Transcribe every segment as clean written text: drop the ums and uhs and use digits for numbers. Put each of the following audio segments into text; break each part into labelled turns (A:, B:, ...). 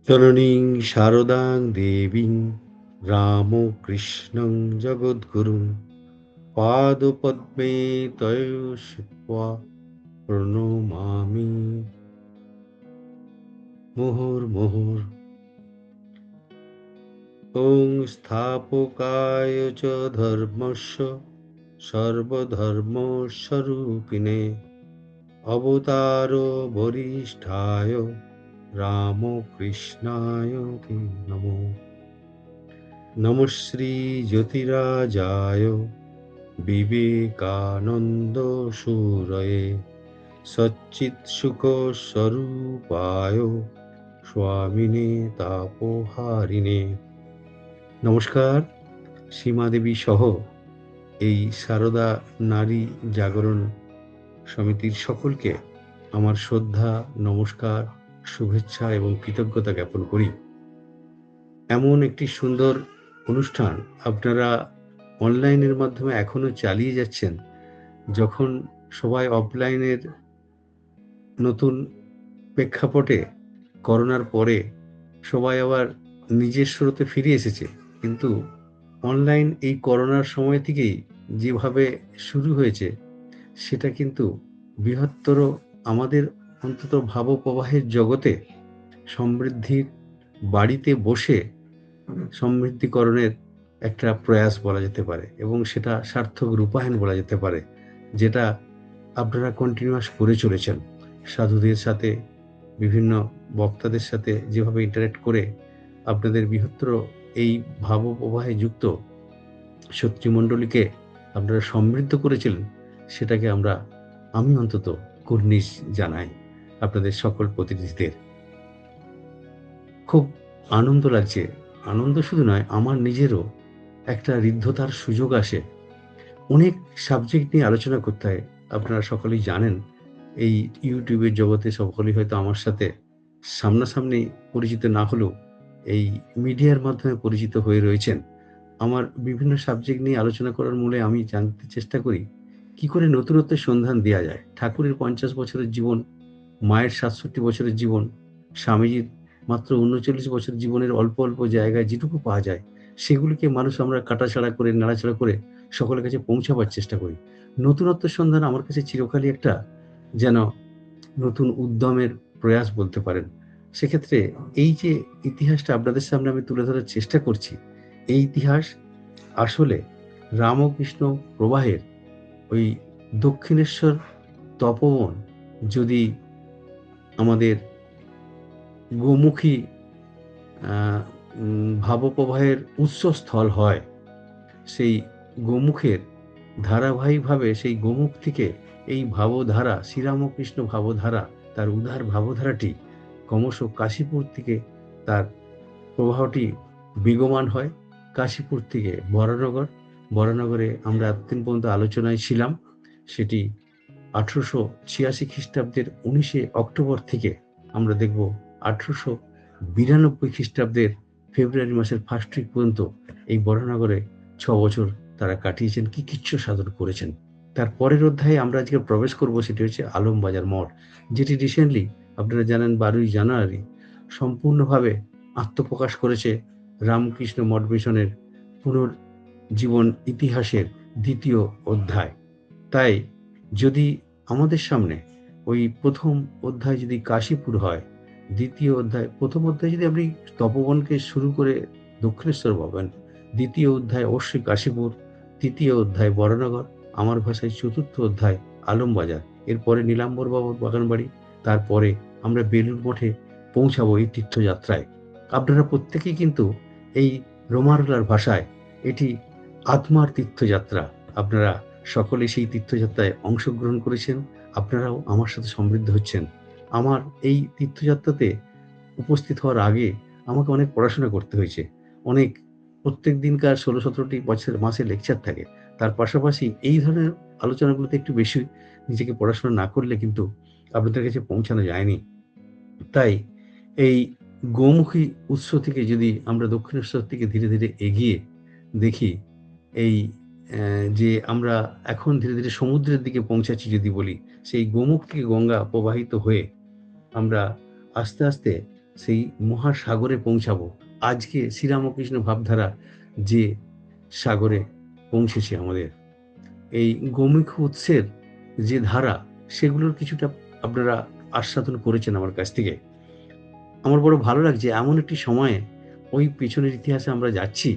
A: জননীং শারদাং দেবীং রামকৃষ্ণং জগদ্গুরুং পাদপদ্মে তয় শ্রিত্বা প্রণমামি মুহুর্মুহুর্। ওং স্থাপকায় চ ধর্মস্য সর্বধর্মস্বরূপিণে অবতার বরিষ্ঠায় রামকৃষ্ণায় তে নমো। নমঃ শ্রী জ্যোতিরাজায় বিবেকানন্দ সুরয়ে সচ্চিৎসুখ স্বরূপায় স্বামিনে তাপহারিণে। নমস্কার। সীমা দেবী সহ এই সারদা নারী জাগরণ সমিতির সকলকে আমার শ্রদ্ধা, নমস্কার, শুভেচ্ছা এবং কৃতজ্ঞতা জ্ঞাপন করি। এমন একটি সুন্দর অনুষ্ঠান আপনারা অনলাইনের মাধ্যমে এখনো চালিয়ে যাচ্ছেন, যখন সবাই অফলাইনের নতুন প্রেক্ষাপটে করোনার পরে সবাই আবার নিজের স্রোতে ফিরে এসেছে। কিন্তু অনলাইন এই করোনার সময় থেকেই যেভাবে শুরু হয়েছে, সেটা কিন্তু বৃহত্তর আমাদের অন্তত ভাবপ্রবাহের জগতে সমৃদ্ধির বাড়িতে বসে সমৃদ্ধিকরণের একটা প্রয়াস বলা যেতে পারে, এবং সেটা সার্থক রূপায়ণ বলা যেতে পারে, যেটা আপনারা কন্টিনিউয়াস করে চলেছেন। সাধুদের সাথে, বিভিন্ন বক্তাদের সাথে যেভাবে ইন্টারেক্ট করে আপনাদের বৃহত্তর এই ভাবপ্রবাহে যুক্ত শত্রুমণ্ডলীকে আপনারা সমৃদ্ধ করেছিলেন, সেটাকে আমি অন্তত কুর্নিশ জানাই আপনাদের সকল প্রতিনিধিদের। খুব আনন্দ লাগছে। আনন্দ শুধু নয়, আমার নিজেরও একটা ঋদ্ধতার সুযোগ আসে। অনেক সাবজেক্ট নিয়ে আলোচনা করতে হয়। আপনারা সকলেই জানেন, এই ইউটিউবের জগতে সকলেই হয়তো আমার সাথে সামনাসামনি পরিচিত না হলেও এই মিডিয়ার মাধ্যমে পরিচিত হয়ে রয়েছেন। আমার বিভিন্ন সাবজেক্ট নিয়ে আলোচনা করার মূলে আমি জানতে চেষ্টা করি, কি করে নতুনত্বের সন্ধান দেয়া যায়। ঠাকুরের ৫০ বছরের জীবন, মায়ের ৬৭ বছরের জীবন, স্বামীজির মাত্র ৩৯ বছরের জীবনের অল্প অল্প জায়গায় যেটুকু পাওয়া যায়, সেগুলিকে আমরা কাটাছাড়া করে, নাড়াচাড়া করে সকলের কাছে পৌঁছাবার চেষ্টা করি। নতুনত্বের সন্ধান আমার কাছে চিরকালই একটা যেন নতুন উদ্যমের প্রয়াস বলতে পারেন। সেক্ষেত্রে এই যে ইতিহাসটা আপনাদের সামনে আমি তুলে ধরার চেষ্টা করছি, এই ইতিহাস আসলে রামকৃষ্ণ প্রবাহের ওই দক্ষিণেশ্বর তপোবন যদি আমাদের গোমুখী ভাবপ্রবাহের উৎসস্থল হয়, সেই গোমুখের ধারাবাহিকভাবে সেই গোমুখ থেকে এই ভাবধারা, শ্রীরামকৃষ্ণ ভাবধারা, তার উদার ভাবধারাটি ক্রমশ কাশীপুর থেকে তার প্রবাহটি বেগবান হয়। কাশীপুর থেকে বরানগর, বরানগরে আমরা এতদিন পর্যন্ত আলোচনায় ছিলাম। সেটি ১৮৮৬ খ্রিস্টাব্দের ১৯শে অক্টোবর থেকে আমরা দেখব ১৮৯২ খ্রিস্টাব্দের ফেব্রুয়ারি মাসের ফার্স্ট উইক পর্যন্ত এই বরানগরে ৬ বছর তারা কাটিয়েছেন, কি কৃচ্ছ সাধন করেছেন। তার পরের অধ্যায়ে আমরা আজকে প্রবেশ করব, সেটি হচ্ছে আলমবাজার মঠ, যেটি রিসেন্টলি আপনারা জানেন ১২ই জানুয়ারি সম্পূর্ণভাবে আত্মপ্রকাশ করেছে রামকৃষ্ণ মঠ মিশনের পুনর্জীবন ইতিহাসের ২য় অধ্যায়। তাই যদি আমাদের সামনে ওই ১ম অধ্যায় যদি কাশীপুর হয়, ২য় অধ্যায়, ১ম অধ্যায় যদি আপনি তপোবনকে শুরু করে দক্ষিণেশ্বর পাবেন, ২য় অধ্যায় অবশ্যই কাশীপুর, ৩য় অধ্যায় বরানগর, আমার ভাষায় ৪র্থ অধ্যায় আলমবাজার, এরপরে নীলাম্বর বাবুর বাগানবাড়ি, তারপরে আমরা বেলুড় মঠে পৌঁছাবো এই তীর্থযাত্রায়। আপনারা প্রত্যেকেই কিন্তু এই রোমারলার ভাষায় এটি আত্মার তীর্থযাত্রা। আপনারা সকলে সেই তীর্থযাত্রায় অংশগ্রহণ করেছেন। আপনারাও আমার সাথে সমৃদ্ধ হচ্ছেন। আমার এই তীর্থযাত্রাতে উপস্থিত হওয়ার আগে আমাকে অনেক পড়াশোনা করতে হয়েছে। অনেক প্রত্যেক দিনকার ১৬-১৭টি মাসের লেকচার থাকে। তার পাশাপাশি এই ধরনের আলোচনাগুলোতে একটু বেশি নিজেকে পড়াশোনা না করলে কিন্তু আপনাদের কাছে পৌঁছানো যায়নি। তাই এই গোমুখী উৎস থেকে যদি আমরা দক্ষিণেশ্বর থেকে ধীরে ধীরে এগিয়ে দেখি, এই যে আমরা এখন ধীরে ধীরে সমুদ্রের দিকে পৌঁছাচ্ছি যদি বলি, সেই গোমুখ থেকে গঙ্গা প্রবাহিত হয়ে আমরা আস্তে আস্তে সেই মহাসাগরে পৌঁছাবো। আজকে শ্রীরামকৃষ্ণ ভাবধারা যে সাগরে পৌঁছেছে আমাদের, এই গোমুখ উৎসের যে ধারা, সেগুলোর কিছুটা আপনারা আস্বাদন করেছেন আমার কাছ থেকে। আমার বড় ভালো লাগছে এমন একটি সময়ে ওই পেছনের ইতিহাসে আমরা যাচ্ছি।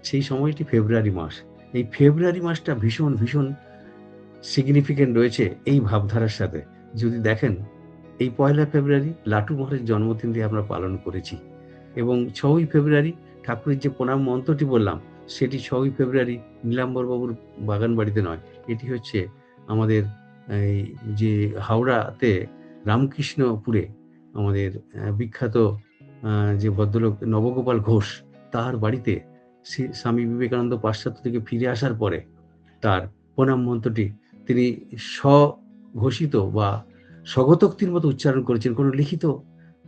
A: সেই সময়টি ফেব্রুয়ারি মাস। এই ফেব্রুয়ারি মাসটা ভীষণ, ভীষণ সিগনিফিক্যান্ট রয়েছে এই ভাবধারার সাথে। যদি দেখেন, এই ১লা ফেব্রুয়ারি লাটু মহারাজের জন্মদিন দিয়ে আমরা পালন করেছি এবং ৬ই ফেব্রুয়ারি ঠাকুরের যে প্রণাম মন্ত্রটি বললাম, সেটি ৬ই ফেব্রুয়ারি নীলাম্বরবাবুর বাগানবাড়িতে নয়, এটি হচ্ছে আমাদের এই যে হাওড়াতে রামকৃষ্ণপুরে আমাদের বিখ্যাত যে ভদ্রলোক নবগোপাল ঘোষ, তার বাড়িতে স্বামী বিবেকানন্দ পাশ্চাত্য থেকে ফিরে আসার পরে তার প্রণাম মন্ত্রটি তিনি স্বঘোষিত বা স্বগতোক্তির মতো উচ্চারণ করেছেন। কোনো লিখিত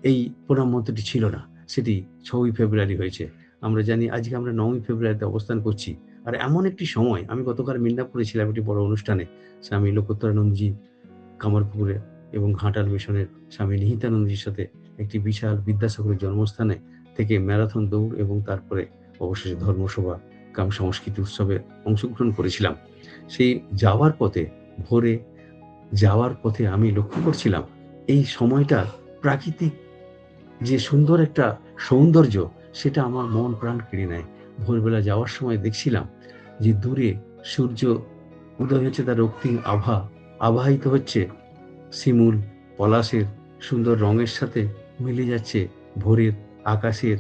A: এই প্রণাম মন্ত্রটি ছিল না। সেটি ৬ই ফেব্রুয়ারি হয়েছে। আমরা জানি আজকে আমরা ৯ই ফেব্রুয়ারিতে অবস্থান করছি। আর এমন একটি সময়, আমি গতকাল মিদনাপুরে ছিলাম একটি বড় অনুষ্ঠানে। স্বামী লোকোত্তরানন্দজি কামারপুকুরে এবং ঘাটাল মিশনের স্বামী নিহিতানন্দজির সাথে একটি বিশাল বিদ্যাসাগরের জন্মস্থানে থেকে ম্যারাথন দৌড় এবং তারপরে অবশেষে ধর্মসভা কাম সংস্কৃতি উৎসবে অংশগ্রহণ করেছিলাম। সেই যাওয়ার পথে, ভোরে যাওয়ার পথে আমি লক্ষ্য করছিলাম এই সময়টা প্রাকৃতিক যে সুন্দর একটা সৌন্দর্য, সেটা আমার মন প্রাণ কেড়ে নেয়। ভোরবেলা যাওয়ার সময় দেখছিলাম যে দূরে সূর্য উদয় হচ্ছে, তার রক্তিম আভা আবাহিত হচ্ছে শিমুল পলাশের সুন্দর রঙের সাথে মিলে যাচ্ছে ভোরের আকাশের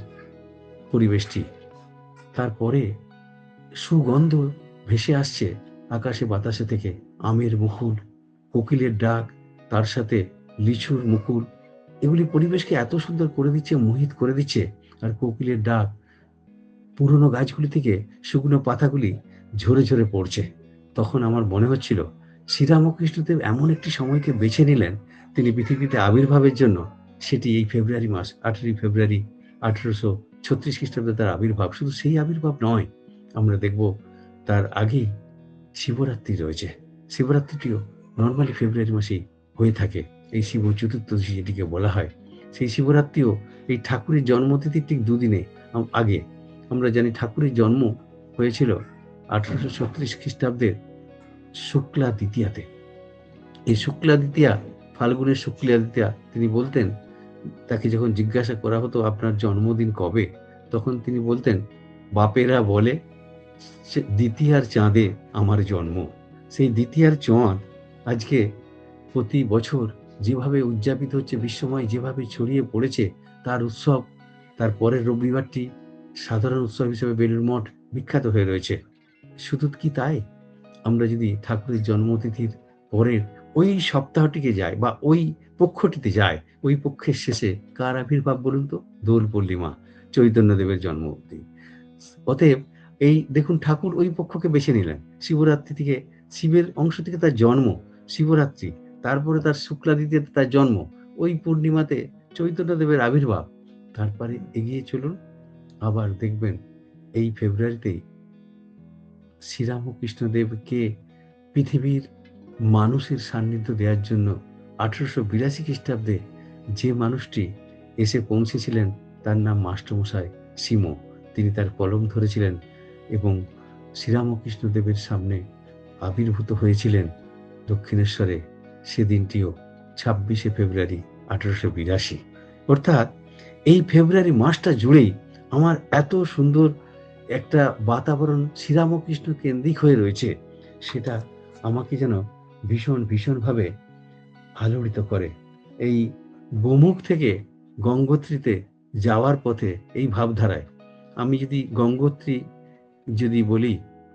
A: পরিবেশটি। তারপরে সুগন্ধ ভেসে আসছে আকাশে বাতাসে থেকে, আমের মুকুল, কোকিলের ডাক, তার সাথে লিচুর মুকুল, এগুলি পরিবেশকে এত সুন্দর করে দিচ্ছে, মোহিত করে দিচ্ছে। আর কোকিলের ডাক, পুরনো গাছগুলি থেকে শুকনো পাতাগুলি ঝরে ঝরে পড়ছে। তখন আমার মনে হচ্ছিল শ্রীরামকৃষ্ণদেব এমন একটি সময়কে বেছে নিলেন তিনি পৃথিবীতে আবির্ভাবের জন্য। সেটি এই ফেব্রুয়ারি মাস, ১৮ই ফেব্রুয়ারি ১৮৩৬ খ্রিস্টাব্দে তার আবির্ভাব। শুধু সেই আবির্ভাব নয়, আমরা দেখব তার আগেই শিবরাত্রি রয়েছে। শিবরাত্রিটিও নর্মালি ফেব্রুয়ারি মাসেই হয়ে থাকে। এই শিব চতুর্দশী যেটিকে বলা হয়, সেই শিবরাত্রিও এই ঠাকুরের জন্মতিথির ঠিক দুদিনে আগে। আমরা জানি ঠাকুরের জন্ম হয়েছিল ১৮৩৬ খ্রিস্টাব্দের শুক্লা দ্বিতীয়াতে। এই শুক্লা দ্বিতীয়া, ফাল্গুনের শুক্লা দ্বিতীয়া, তিনি বলতেন, তাকে যখন জিজ্ঞাসা করা হতো আপনার জন্মদিন কবে, তখন তিনি বলতেন, বাপেরা বলে দ্বিতীয়ার চাঁদে আমার জন্ম। সেই দ্বিতীয়ার চাঁদ আজকে প্রতি বছর যেভাবে উদযাপিত হচ্ছে, বিশ্বময় যেভাবে ছড়িয়ে পড়েছে, তার উৎসব, তার পরের রবিবারটি সাধারণ উৎসব হিসেবে বেলুড় মঠ বিখ্যাত হয়ে রয়েছে। শুধু কি তাই, আমরা যদি ঠাকুরের জন্মতিথির পরের ওই সপ্তাহটিকে যাই বা ওই পক্ষটিতে যাই, ওই পক্ষের শেষে কার আবির্ভাব বলুন তো? দোল পূর্ণিমা, চৈতন্যদেবের জন্মদিন। অতএব এই দেখুন, ঠাকুর ওই পক্ষকে বেছে নিলেন। শিবরাত্রি থেকে, শিবের অংশ থেকে তার জন্ম শিবরাত্রি, তারপরে তার শুক্লা দ্বিতীয়াতে তার জন্ম, ওই পূর্ণিমাতে চৈতন্যদেবের আবির্ভাব। তারপরে এগিয়ে চলুন, আবার দেখবেন এই ফেব্রুয়ারিতেই শ্রীরামকৃষ্ণদেবকে পৃথিবীর মানুষের সান্নিধ্য দেওয়ার জন্য ১৮৮২ খ্রিস্টাব্দে যে মানুষটি এসে পৌঁছেছিলেন, তার নাম মাস্টারমশাই সিমো। তিনি তার কলম ধরেছিলেন এবং শ্রীরামকৃষ্ণদেবের সামনে আবির্ভূত হয়েছিলেন দক্ষিণেশ্বরে। সেদিনটিও ২৬শে ফেব্রুয়ারি ১৮৮২। অর্থাৎ এই ফেব্রুয়ারি মাসটা জুড়েই আমার এত সুন্দর একটা বাতাবরণ শ্রীরামকৃষ্ণ কেন্দ্রিক হয়ে রয়েছে, সেটা আমাকে যেন ভীষণ ভীষণভাবে আলোড়িত করে। এই গোমুখ থেকে গঙ্গোত্রীতে যাওয়ার পথে এই ভাবধারায় আমি যদি গঙ্গোত্রী যদি বলি,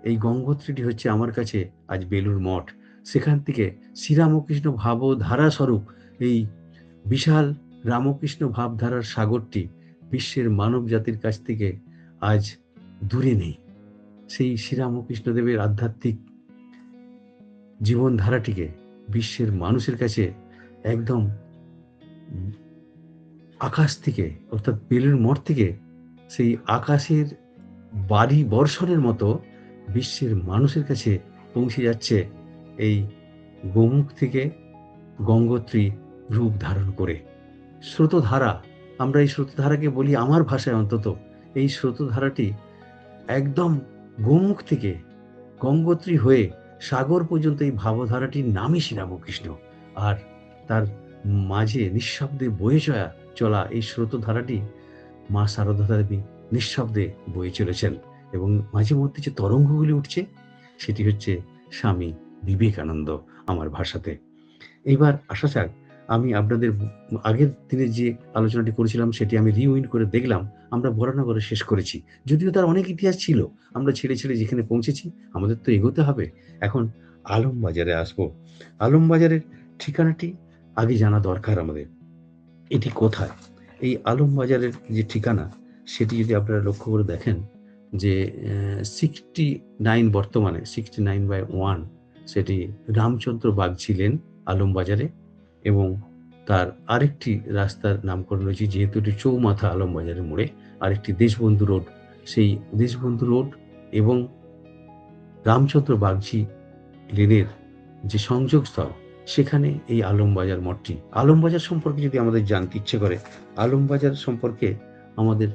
A: এই গঙ্গোত্রীটি হচ্ছে আমার কাছে আজ বেলুড় মঠ। সেখান থেকে শ্রীরামকৃষ্ণ ভাবধারা স্বরূপ এই বিশাল রামকৃষ্ণ ভাবধারার সাগরটি বিশ্বের মানব জাতির কাছ থেকে আজ দূরে নেই। সেই শ্রীরামকৃষ্ণদেবের আধ্যাত্মিক জীবনধারাটিকে বিশ্বের মানুষের কাছে একদম আকাশ থেকে, অর্থাৎ বেলুড় মঠ থেকে সেই আকাশের বাড়ি বর্ষণের মতো বিশ্বের মানুষের কাছে পৌঁছে যাচ্ছে এই গোমুখ থেকে গঙ্গোত্রী রূপ ধারণ করে। স্রোতধারা আমরা এই স্রোতধারাকে বলি, আমার ভাষায় অন্তত, এই স্রোতধারাটি একদম গোমুখ থেকে গঙ্গোত্রী হয়ে সাগর পর্যন্ত এই ভাবধারাটির নামই শ্রীরামকৃষ্ণ। আর তার মাঝে নিঃশব্দে বয়ে চলা এই স্রোতধারাটি মা সারদা দেবী নিঃশব্দে বয়ে চলেছেন, এবং মাঝে মধ্যে যে তরঙ্গগুলি উঠছে সেটি হচ্ছে স্বামী বিবেকানন্দ আমার ভাষাতে। এইবার আসা যাক, আমি আপনাদের আগের দিনে যে আলোচনাটি করেছিলাম সেটি আমি রিউইন্ড করে দেখলাম। আমরা বরানগরে শেষ করেছি। যদিও তার অনেক ইতিহাস ছিল। আমরা ছেড়ে যেখানে পৌঁছেছি আমাদের তো এগোতে হবে। এখন আলমবাজারে আসবো। আলমবাজারের ঠিকানাটি আগে জানা দরকার আমাদের। এটি কোথায়? এই আলমবাজারের যে ঠিকানা সেটি যদি আপনারা লক্ষ্য করে দেখেন যে 69 বর্তমানে 69/1 সেটি রামচন্দ্র বাগ ছিলেন আলমবাজারে, এবং তার আরেকটি রাস্তার নামকরণ রয়েছে, যেহেতু এটি চৌমাথা আলমবাজারের মোড়ে, আরেকটি দেশবন্ধু রোড। সেই দেশবন্ধু রোড এবং রামচন্দ্র বাগচি লেনের যে সংযোগস্থল, সেখানে এই আলমবাজার মঠটি। আলমবাজার সম্পর্কে যদি আমাদের জানতে ইচ্ছে করে, আলমবাজার সম্পর্কে আমাদের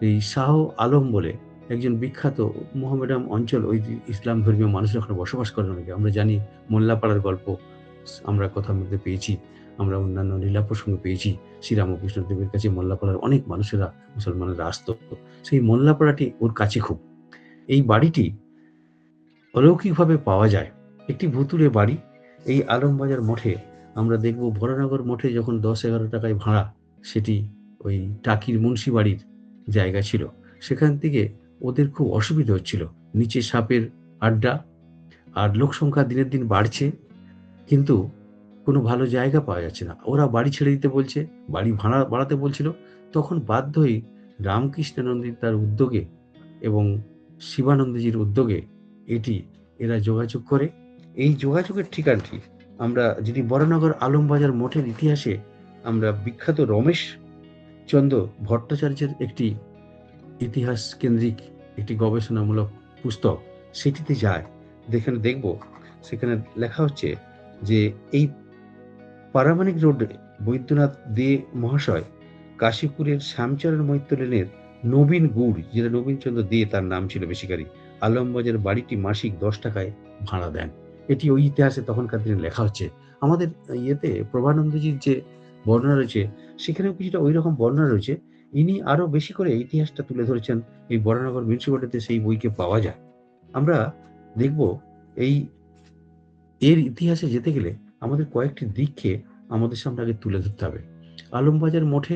A: এই শাহ আলম বলে একজন বিখ্যাত মোহামেডান অঞ্চল, ওই ইসলাম ধর্মীয় মানুষরা ওখানে বসবাস করেন অনেকে। আমরা জানি মোল্লাপাড়ার গল্প আমরা কথার মধ্যে পেয়েছি, আমরা অন্যান্য লীলা প্রসঙ্গে পেয়েছি। শ্রীরামকৃষ্ণ দেবের কাছে মোল্লাপাড়ার অনেক মানুষেরা, মুসলমানেরা আসতো। সেই মোল্লাপাড়াটি ওর কাছে খুব। এই বাড়িটি অলৌকিকভাবে পাওয়া যায়, একটি ভুতুড়ে বাড়ি। এই আলমবাজার মঠে আমরা দেখব, ভরানগর মঠে যখন 10-11 টাকায় ভাড়া, সেটি ওই টাকির মুন্সি বাড়ির জায়গা ছিল। সেখান থেকে ওদের খুব অসুবিধা হচ্ছিল, নিচে সাপের আড্ডা, আর লোক সংখ্যা দিনের দিন বাড়ছে, কিন্তু কোনো ভালো জায়গা পাওয়া যাচ্ছে না। ওরা বাড়ি ছেড়ে দিতে বলছে, বাড়ি ভাড়া বাড়াতে বলছিল। তখন বাধ্য হয়ে রামকৃষ্ণানন্দী তার উদ্যোগে এবং শিবানন্দজির উদ্যোগে এটি এরা যোগাযোগ করে। এই যোগাযোগের ঠিকানাটি আমরা যদি বরানগর আলমবাজার মঠের ইতিহাসে আমরা বিখ্যাত রমেশ চন্দ্র ভট্টাচার্যের একটি ইতিহাস কেন্দ্রিক একটি গবেষণামূলক পুস্তক, সেটিতে যায়, যেখানে দেখব সেখানে লেখা হচ্ছে যে এই পারামানিক রোডে বৈদ্যনাথ দে মহাশয় কাশীপুরের শ্যামচরণ মৈত্র লেনের নবীন গুড়, যেটা নবীনচন্দ্র দে তার নাম ছিল বেসিক্যালি, আলমবাজার বাড়িটি মাসিক 10 টাকায় ভাড়া দেন। এটি ওই ইতিহাসে তখনকার দিনে লেখা হচ্ছে। আমাদের ইয়েতে প্রভানন্দজির যে বর্ণনা রয়েছে সেখানেও কিছুটা ওই রকম বর্ণনা রয়েছে। ইনি আরো বেশি করে ইতিহাসটা তুলে ধরেছেন, এই বরানগর মিউনিসিপালিটিতে সেই বইকে পাওয়া যায়। আমরা দেখব এই এর ইতিহাসে যেতে গেলে আমাদের কয়েকটি দিককে আমাদের সামনে আগে তুলে ধরতে হবে। আলমবাজার মঠে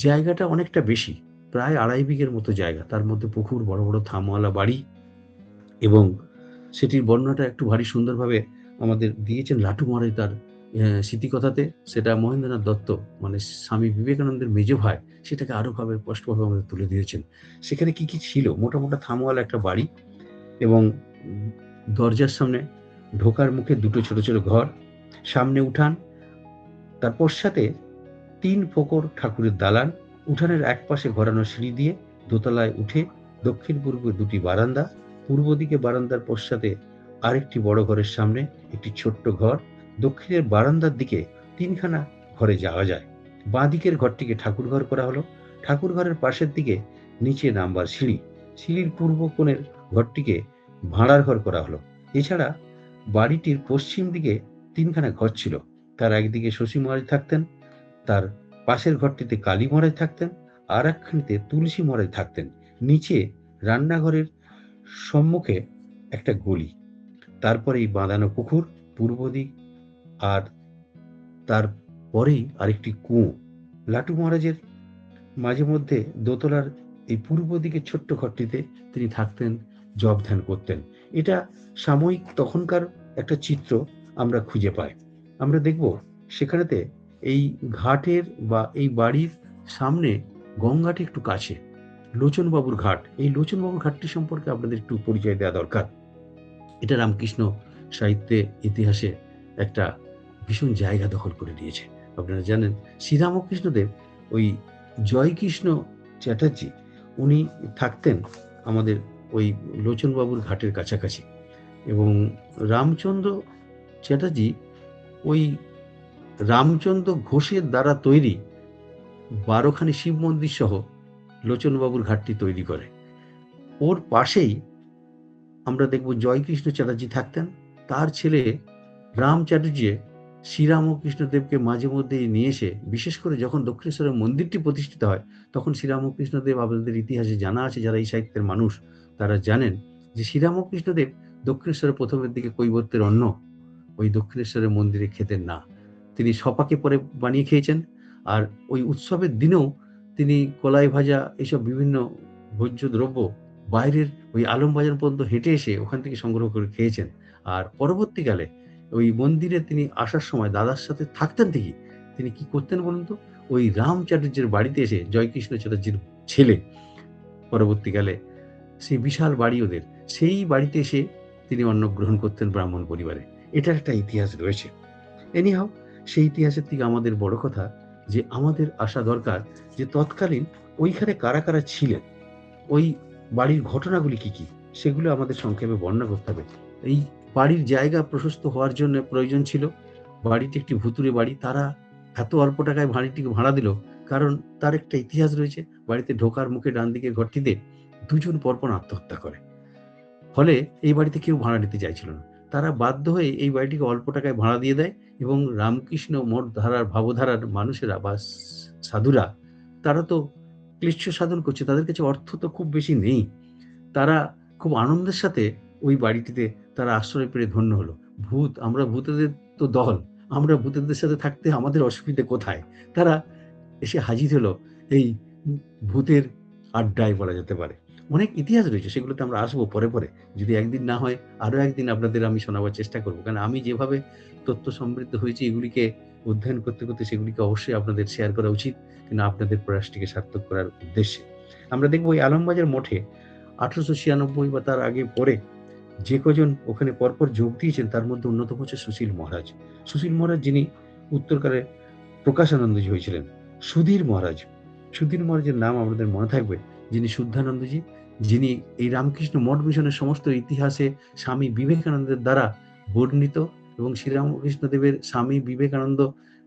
A: জায়গাটা অনেকটা বেশি, প্রায় 2.5 বিঘের মতো জায়গা, তার মধ্যে পুকুর, বড় বড় থামওয়ালা বাড়ি, এবং সেটির বর্ণনাটা একটু ভারী সুন্দরভাবে আমাদের দিয়েছেন লাটু মহারাজ তার স্মৃতিকথাতে। সেটা মহেন্দ্রনাথ দত্ত, মানে স্বামী বিবেকানন্দের মেজ ভাই, সেটাকে আরো ভাবে স্পষ্টভাবে আমাদের তুলে দিয়েছেন। সেখানে কি কি ছিল? মোটা মোটা থামওয়ালা একটা বাড়ি, এবং দরজার সামনে ঢোকার মুখে 2টো ছোট ছোট ঘর, সামনে উঠান, তার পশ্চাতে 3 ফোকর ঠাকুরের দালান, উঠানের এক পাশে ঘোরানো সিঁড়ি দিয়ে দোতলায় উঠে দক্ষিণ পূর্বে 2টি বারান্দা, পূর্ব দিকে বারান্দার পশ্চাতে আরেকটি বড় ঘরের সামনে একটি ছোট্ট ঘর, দক্ষিণের বারান্দার দিকে 3খানা ঘরে যাওয়া যায়। বাঁ দিকের ঘরটিকে ঠাকুর ঘর করা হলো। ঠাকুর ঘরের পাশের দিকে নিচে নামবার সিঁড়ি, সিঁড়ির পূর্ব কোণের ঘরটিকে ভাঁড়ার ঘর করা হলো। এছাড়া বাড়িটির পশ্চিম দিকে 3খানা ঘর ছিল। তার একদিকে শশী মহারাজ থাকতেন, তার পাশের ঘরটিতে কালী মহারাজ থাকতেন, আর একখানিতে তুলসী মহারাজ থাকতেন। নিচে রান্নাঘরের সম্মুখে একটা গলি, তারপরেই বাঁধানো পুকুর পূর্ব দিক, আর তারপরেই আরেকটি কুয়ো। লাটু মহারাজের মাঝে মধ্যে দোতলার এই পূর্ব দিকের ছোট্ট ঘরটিতে তিনি থাকতেন, জপ ধ্যান করতেন। এটা সাময়িক তখনকার একটা চিত্র আমরা খুঁজে পাই। আমরা দেখব সেখানেতে এই ঘাটের বা এই বাড়ির সামনে গঙ্গাটি একটু কাছে, লোচনবাবুর ঘাট। এই লোচনবাবুর ঘাটটি সম্পর্কে আপনাদের একটু পরিচয় দেওয়া দরকার। এটা রামকৃষ্ণ সাহিত্যে, ইতিহাসে একটা ভীষণ জায়গা দখল করে নিয়েছে। আপনারা জানেন শ্রীরামকৃষ্ণদেব, ওই জয়কৃষ্ণ চ্যাটার্জি, উনি থাকতেন আমাদের ওই লোচনবাবুর ঘাটের কাছাকাছি, এবং রামচন্দ্র চ্যাটার্জি ওই রামচন্দ্র ঘোষের দ্বারা তৈরি 12খানি শিব মন্দির সহ লোচনবাবুর ঘাটটি তৈরি করে। ওর পাশেই আমরা দেখব জয়কৃষ্ণ চ্যাটার্জি থাকতেন। তার ছেলে রাম চ্যাটার্জি শ্রীরামকৃষ্ণদেবকে মাঝে মধ্যেই নিয়ে এসে, বিশেষ করে যখন দক্ষিণেশ্বরের মন্দিরটি প্রতিষ্ঠিত হয়, তখন শ্রীরামকৃষ্ণদেব, আপনাদের ইতিহাসে জানা আছে যারা এই সাহিত্যের মানুষ, তারা জানেন যে শ্রীরামকৃষ্ণদেব দক্ষিণেশ্বরের প্রথমের দিকে কৈবর্তের অন্ন ওই দক্ষিণেশ্বরের মন্দিরে খেতেন না। তিনি সপাকে পরে বানিয়ে খেয়েছেন। আর ওই উৎসবের দিনেও তিনি কলাই ভাজা এইসব বিভিন্ন ভোজ্য দ্রব্য বাইরের ওই আলমবাজার পর্যন্ত হেঁটে এসে ওখান থেকে সংগ্রহ করে খেয়েছেন। আর পরবর্তীকালে ওই মন্দিরে তিনি আসার সময় দাদার সাথে থাকতেন ঠিকই, তিনি কি করতেন বলুন তো? ওই রাম চ্যাটার্জির বাড়িতে এসে, জয়কৃষ্ণ চ্যাটার্জির ছেলে, পরবর্তীকালে সেই বিশাল বাড়ি ওদের, সেই বাড়িতে এসে তিনি অন্ন গ্রহণ করতেন ব্রাহ্মণ পরিবারে। এটার একটা ইতিহাস রয়েছে। এনিহাও, সেই ইতিহাসের থেকে আমাদের বড় কথা যে আমাদের আসা দরকার যে তৎকালীন ওইখানে কারা কারা ছিলেন, ওই বাড়ির ঘটনাগুলি কি কি, সেগুলো আমাদের সংক্ষেপে বর্ণনা করতে হবে। এই বাড়ির জায়গা প্রশস্ত হওয়ার জন্য প্রয়োজন ছিল। বাড়িটি একটি ভুতুড়ে বাড়ি। তারা এত অল্প টাকায় বাড়িটিকে ভাড়া দিল, কারণ তার একটা ইতিহাস রয়েছে। বাড়িতে ঢোকার মুখে ডান দিকের ঘরটিতে দুজন পরপর আত্মহত্যা করে। ফলে এই বাড়িতে কেউ ভাড়া নিতে চাইছিল না। তারা বাধ্য হয়ে এই বাড়িটিকে অল্প টাকায় ভাড়া দিয়ে দেয়, এবং রামকৃষ্ণ মঠ ধারার ভাবধারার মানুষেরা বা সাধুরা, তারা তো ক্লিষ্ট সাধন করছে, তাদের কাছে অর্থ তো খুব বেশি নেই। তারা খুব আনন্দের সাথে ওই বাড়িটিতে তারা আশ্রয় পেয়ে ধন্য হলো। আমরা ভূতেদের তো দল, আমরা ভূতেদের সাথে থাকতে আমাদের অসুবিধে কোথায়? তারা এসে হাজির হলো এই ভূতের আড্ডায় বলা যেতে পারে। অনেক ইতিহাস রয়েছে, সেগুলোতে আমরা আসবো পরে, পরে। যদি একদিন না হয়, আরো একদিন আপনাদের আমি শোনাবার চেষ্টা করব। কারণ আমি যেভাবে তথ্য সমৃদ্ধ হয়েছি এগুলিকে অধ্যয়ন করতে, করতে সেগুলিকে অবশ্যই আপনাদের শেয়ার করা উচিত, কিন্তু আপনাদের প্রয়াসটিকে সার্থক করার উদ্দেশ্যে। আমরা দেখব ওই আলমবাজার মঠে 1896 বা তার আগে পরে যে কজন ওখানে পরপর যোগ দিয়েছেন, তার মধ্যে অন্যতম হচ্ছে সুশীল মহারাজ। সুশীল মহারাজ, যিনি উত্তরকালে প্রকাশানন্দজি হয়েছিলেন। সুধীর মহারাজ, সুধীর মহারাজের নাম আমাদের মনে থাকবে, যিনি শুদ্ধানন্দজি, যিনি এই রামকৃষ্ণ মঠ মিশনের সমস্ত ইতিহাসে স্বামী বিবেকানন্দের দ্বারা বর্ণিত, এবং শ্রীরামকৃষ্ণ দেবের স্বামী বিবেকানন্দ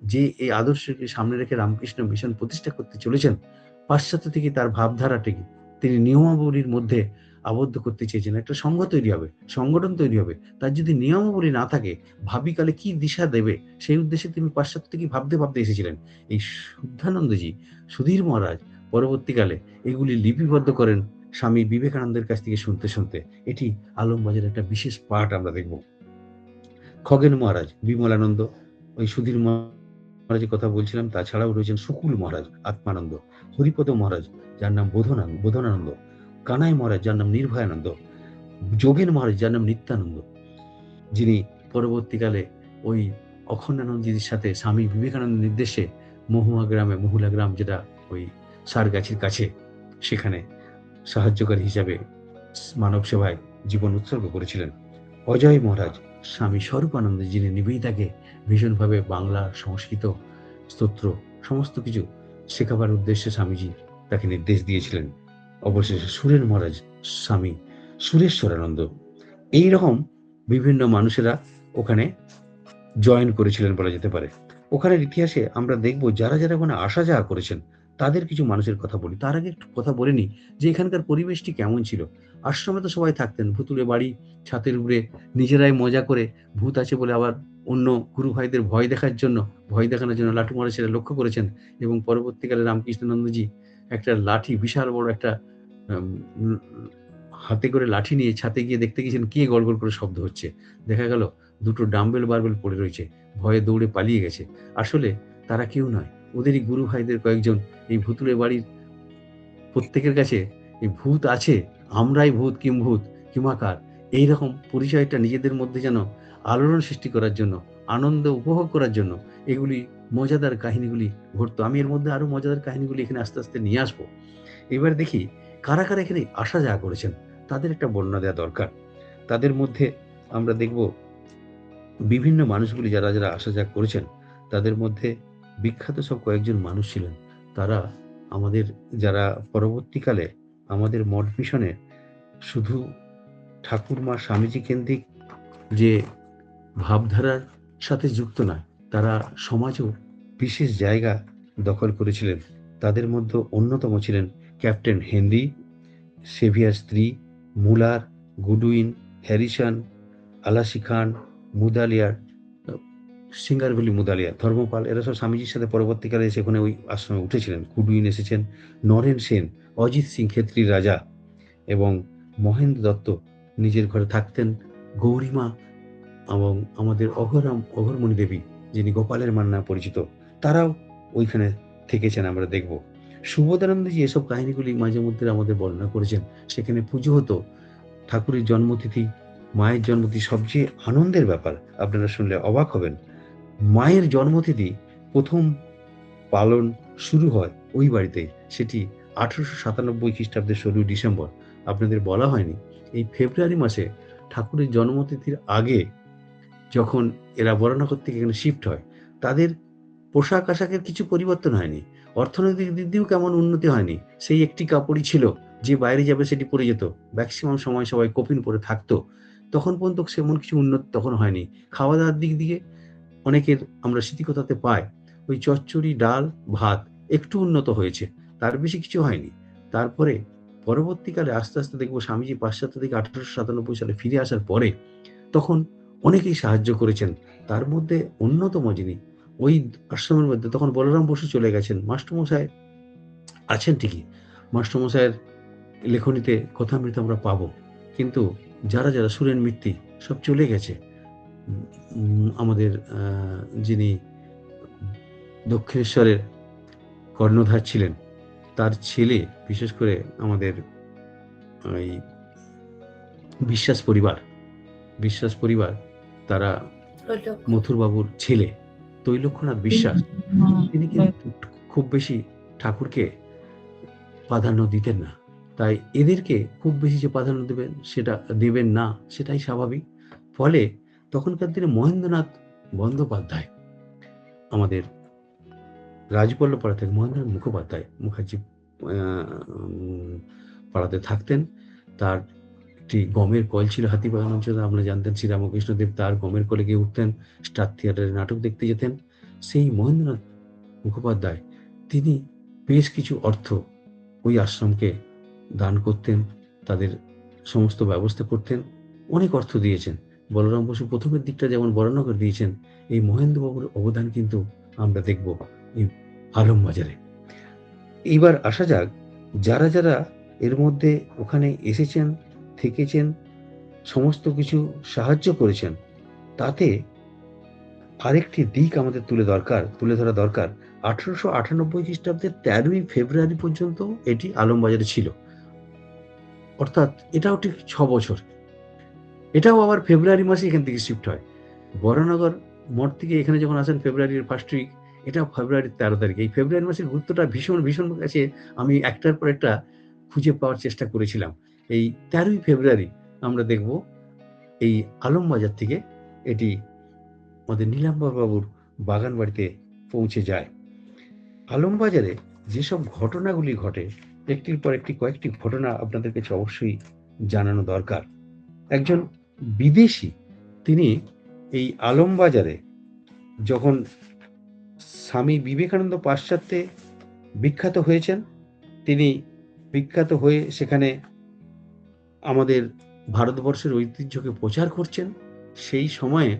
A: যে এই আদর্শকে সামনে রেখে রামকৃষ্ণ মিশন প্রতিষ্ঠা করতে চলেছেন, পাশ্চাত্য থেকে তার ভাবধারাটিকে তিনি নিয়মাবলীর মধ্যে আবদ্ধ করতে চেয়েছেন। একটা সংঘ তৈরি হবে, সংগঠন তৈরি হবে। তার যদি নিয়মাবলী না থাকে, ভাবিকালে কি দিশা দেবে, সেই উদ্দেশ্যে তিনি পাশ্চাত্য থেকে ভাবতে ভাবতে এসেছিলেন। এই শুদ্ধানন্দজি, সুধীর মহারাজ পরবর্তীকালে এগুলি লিপিবদ্ধ করেন স্বামী বিবেকানন্দের কাছ থেকে শুনতে শুনতে। এটি আলমবাজারের একটা বিশেষ পাঠ আমরা দেখব। খগেন মহারাজ, বিমলানন্দ, ওই সুধীর মহারাজের কথা বলছিলাম, তাছাড়াও রয়েছেন শুকুল মহারাজ, আত্মানন্দ, হরিপদ মহারাজ, যার নাম বোধনানন্দ, কানাই মহারাজ, যার নাম নির্ভয়ানন্দ, যোগেন মহারাজ, যার নাম নিত্যানন্দ, যিনি পরবর্তীকালে ওই অখণ্ডানন্দজির সাথে স্বামী বিবেকানন্দের নির্দেশে মহুয়া গ্রামে, মহুলা গ্রাম যেটা ওই সারগাছির কাছে, সেখানে সাহায্যকারী হিসাবে মানব সেবায় জীবন উৎসর্গ করেছিলেন। অজয় মহারাজ, স্বামী স্বরূপানন্দ, যিনি নিবেদিতাকে ভীষণভাবে বাংলা, সংস্কৃত, স্তোত্র সমস্ত কিছু শেখাবার উদ্দেশ্যে স্বামীজি তাকে নির্দেশ দিয়েছিলেন। অবশেষে সুরেন মহারাজ, স্বামী সুরেশ্বরানন্দ, এইরকম বিভিন্ন মানুষেরা ওখানে জয়েন করেছিলেন বলা যেতে পারে। ওখানের ইতিহাসে আমরা দেখব যারা যারা ওখানে আসা যাওয়া করেছেন, তাদের কিছু মানুষের কথা বলি। তার আগে একটু কথা বলে নিই যে এখানকার পরিবেশটি কেমন ছিল। আশ্রমে তো সবাই থাকতেন, ভুতুড়ে বাড়ি, ছাতের উপরে নিজেরাই মজা করে, ভূত আছে বলে আবার অন্য গুরু ভাইদের ভয় দেখানোর জন্য লাঠি মারা সেটা লক্ষ্য করেছেন। এবং পরবর্তীকালে রামকৃষ্ণানন্দজি একটা লাঠি, বিশাল বড় একটা উম, হাতে করে লাঠি নিয়ে ছাতে গিয়ে দেখতে গিয়েছেন কে গড়গড় করে শব্দ হচ্ছে। দেখা গেল দুটো ডাম্বেল বারবেল পড়ে রয়েছে, ভয়ে দৌড়ে পালিয়ে গেছে। আসলে তারা কেউ নয়, ওদেরই গুরু ভাইদের কয়েকজন। এই ভুতুড়ে বাড়ির প্রত্যেকের কাছে এই ভূত আছে, আমরাই ভূত, কিম্ভূত কিমাকার, এইরকম পরিচয়টা নিজেদের মধ্যে যেন আলোড়ন সৃষ্টি করার জন্য, আনন্দ উপভোগ করার জন্য এগুলি মজাদার কাহিনীগুলি ঘটতো। আমি এর মধ্যে আরো মজাদার কাহিনীগুলি এখানে আস্তে আস্তে নিয়ে আসবো। এবার দেখি কারা কারা এখানে আসা যাওয়া করেছেন, তাদের একটা বর্ণনা দেওয়া দরকার। তাদের মধ্যে আমরা দেখব বিভিন্ন মানুষগুলি যারা যারা আসা যাওয়া করেছেন, তাদের মধ্যে বিখ্যাত সব কয়েকজন মানুষ ছিলেন। তারা আমাদের, যারা পরবর্তীকালে আমাদের মঠ মিশনে শুধু ঠাকুরমা স্বামীজি কেন্দ্রিক যে ভাবধারার সাথে যুক্ত নয়, তারা সমাজেও বিশেষ জায়গা দখল করেছিলেন। তাদের মধ্যে অন্যতম ছিলেন ক্যাপ্টেন হেনরি, সেভিয়ার স্ত্রী, মুলার, গুডউইন, হ্যারিসন, আলাসি খান, মুদালিয়ার, সিঙ্গারভেলি মুদালিয়া, ধর্মপাল, এরা সব স্বামীজির সাথে পরবর্তীকালে এসে ওখানে ওই আশ্রমে উঠেছিলেন। গুডউইন এসেছেন, নরেন সেন, অজিত সিং খেত্রীর রাজা এবং মহেন্দ্র দত্ত নিজের ঘরে থাকতেন। গৌরীমা এবং আমাদের অঘরমণি দেবী, যিনি গোপালের মা নামে পরিচিত, তারাও ওইখানে থেকেছেন, আমরা দেখব। সুবোধানন্দজি এসব কাহিনীগুলি মাঝে মধ্যে আমাদের বর্ণনা করেছেন। সেখানে পুজো হতো, ঠাকুরের জন্মতিথি, মায়ের জন্মতিথি সবচেয়ে আনন্দের ব্যাপার, আপনারা শুনলে অবাক হবেন। মায়ের জন্মতিথি প্রথম পালন শুরু হয় ওই বাড়িতেই, সেটি 1897 খ্রিস্টাব্দের 16 ডিসেম্বর। আপনাদের বলা হয়নি, এই ফেব্রুয়ারি মাসে ঠাকুরের জন্মতিথির আগে যখন এরা বরানগর থেকে এখানে শিফট হয়, তাদের পোশাক আশাকের কিছু পরিবর্তন হয়নি, অর্থনৈতিক দিক দিয়েও কেমন উন্নতি হয়নি। সেই একটি কাপড়ই ছিল, যে বাইরে যাবে সেটি পরে যেত। ম্যাক্সিমাম সময় সবাই কফিন পরে থাকতো। তখন পর্যন্ত সেমন কিছু উন্নতি তখন হয়নি। খাওয়া দাওয়ার দিক দিয়ে অনেকের আমরা স্মৃতিকথাতে পাই, ওই চচ্চড়ি, ডাল, ভাত একটু উন্নত হয়েছে, তার বেশি কিছু হয়নি। তারপরে পরবর্তীকালে আস্তে আস্তে দেখবো স্বামীজি পাশ্চাত্য থেকে 1897 সালে ফিরে আসার পরে তখন অনেকেই সাহায্য করেছেন। তার মধ্যে অন্যতম যিনি ওই আশ্রমের মধ্যে, তখন বলরাম বসু চলে গেছেন, মাস্টারমশাই আছেন ঠিকই, মাস্টারমশাইয়ের লেখনীতে কথামৃত আমরা পাবো, কিন্তু যারা যারা সুরেন মিত্তি সব চলে গেছে। আমাদের যিনি দক্ষিণেশ্বরের কর্ণধার ছিলেন, তার ছেলে, বিশেষ করে আমাদের ওই বিশ্বাস পরিবার, তারা মথুরবাবুর ছেলে তৈলক্ষ্যনাথ বিশ্বাস, তিনি কিন্তু খুব বেশি ঠাকুরকে প্রাধান্য দিতেন না। তাই এদেরকে খুব বেশি যে প্রাধান্য দেবেন না, সেটাই স্বাভাবিক। ফলে তখনকার দিনে মহেন্দ্রনাথ বন্দ্যোপাধ্যায়, আমাদের রাজবল্লভ পাড়া থেকে মহেন্দ্রনাথ মুখার্জি পাড়াতে থাকতেন। তার একটি গমের কল ছিল হাতিবাগান অঞ্চলে, আমরা জানতেন শ্রীরামকৃষ্ণদেব তার গমের কলে গিয়ে উঠতেন, স্টার থিয়েটারে নাটক দেখতে যেতেন। সেই মহেন্দ্রনাথ মুখোপাধ্যায় তিনি বেশ কিছু অর্থ ওই আশ্রমকে দান করতেন, তাদের সমস্ত ব্যবস্থা করতেন, অনেক অর্থ দিয়েছেন। বলরাম বসু প্রথমের দিকটা যেমন বরানগর দিয়েছেন, এই মহেন্দ্রবাবুর অবদান কিন্তু আমরা দেখব এই আলমবাজারে। এইবার আসা যাক, যারা যারা এর মধ্যে ওখানে এসেছেন, থেকেছেন, সমস্ত কিছু সাহায্য করেছেন, তাতে আরেকটি দিক আমাদের তুলে ধরা দরকার। 1898 খ্রিস্টাব্দের 13ই ফেব্রুয়ারি পর্যন্ত এটি আলমবাজারে ছিল, অর্থাৎ এটাও ঠিক 6 বছর। এটাও আবার ফেব্রুয়ারি মাসে এখান থেকে শিফট হয়। বরানগর মঠ থেকে এখানে যখন আসেন ফেব্রুয়ারির 1st উইক, এটাও ফেব্রুয়ারির 13 তারিখ। এই ফেব্রুয়ারি মাসের গুরুত্বটা ভীষণ ভীষণ কাছে আমি একটার পর একটা খুঁজে পাওয়ার চেষ্টা করেছিলাম। এই 13ই ফেব্রুয়ারি আমরা দেখব এই আলমবাজার থেকে এটি আমাদের নীলাম্বরবাবুর বাগান বাড়িতে পৌঁছে যায়। আলমবাজারে যেসব ঘটনাগুলি ঘটে, একটির পর একটি কয়েকটি ঘটনা আপনাদের কাছে অবশ্যই জানানো দরকার। একজন বিদেশি, তিনি এই আলমবাজারে যখন স্বামী বিবেকানন্দ পাশ্চাত্যে বিখ্যাত হয়েছেন, তিনি বিখ্যাত হয়ে সেখানে আমাদের ভারতবর্ষের ঐতিহ্যকে প্রচার করছেন। সেই সময়ে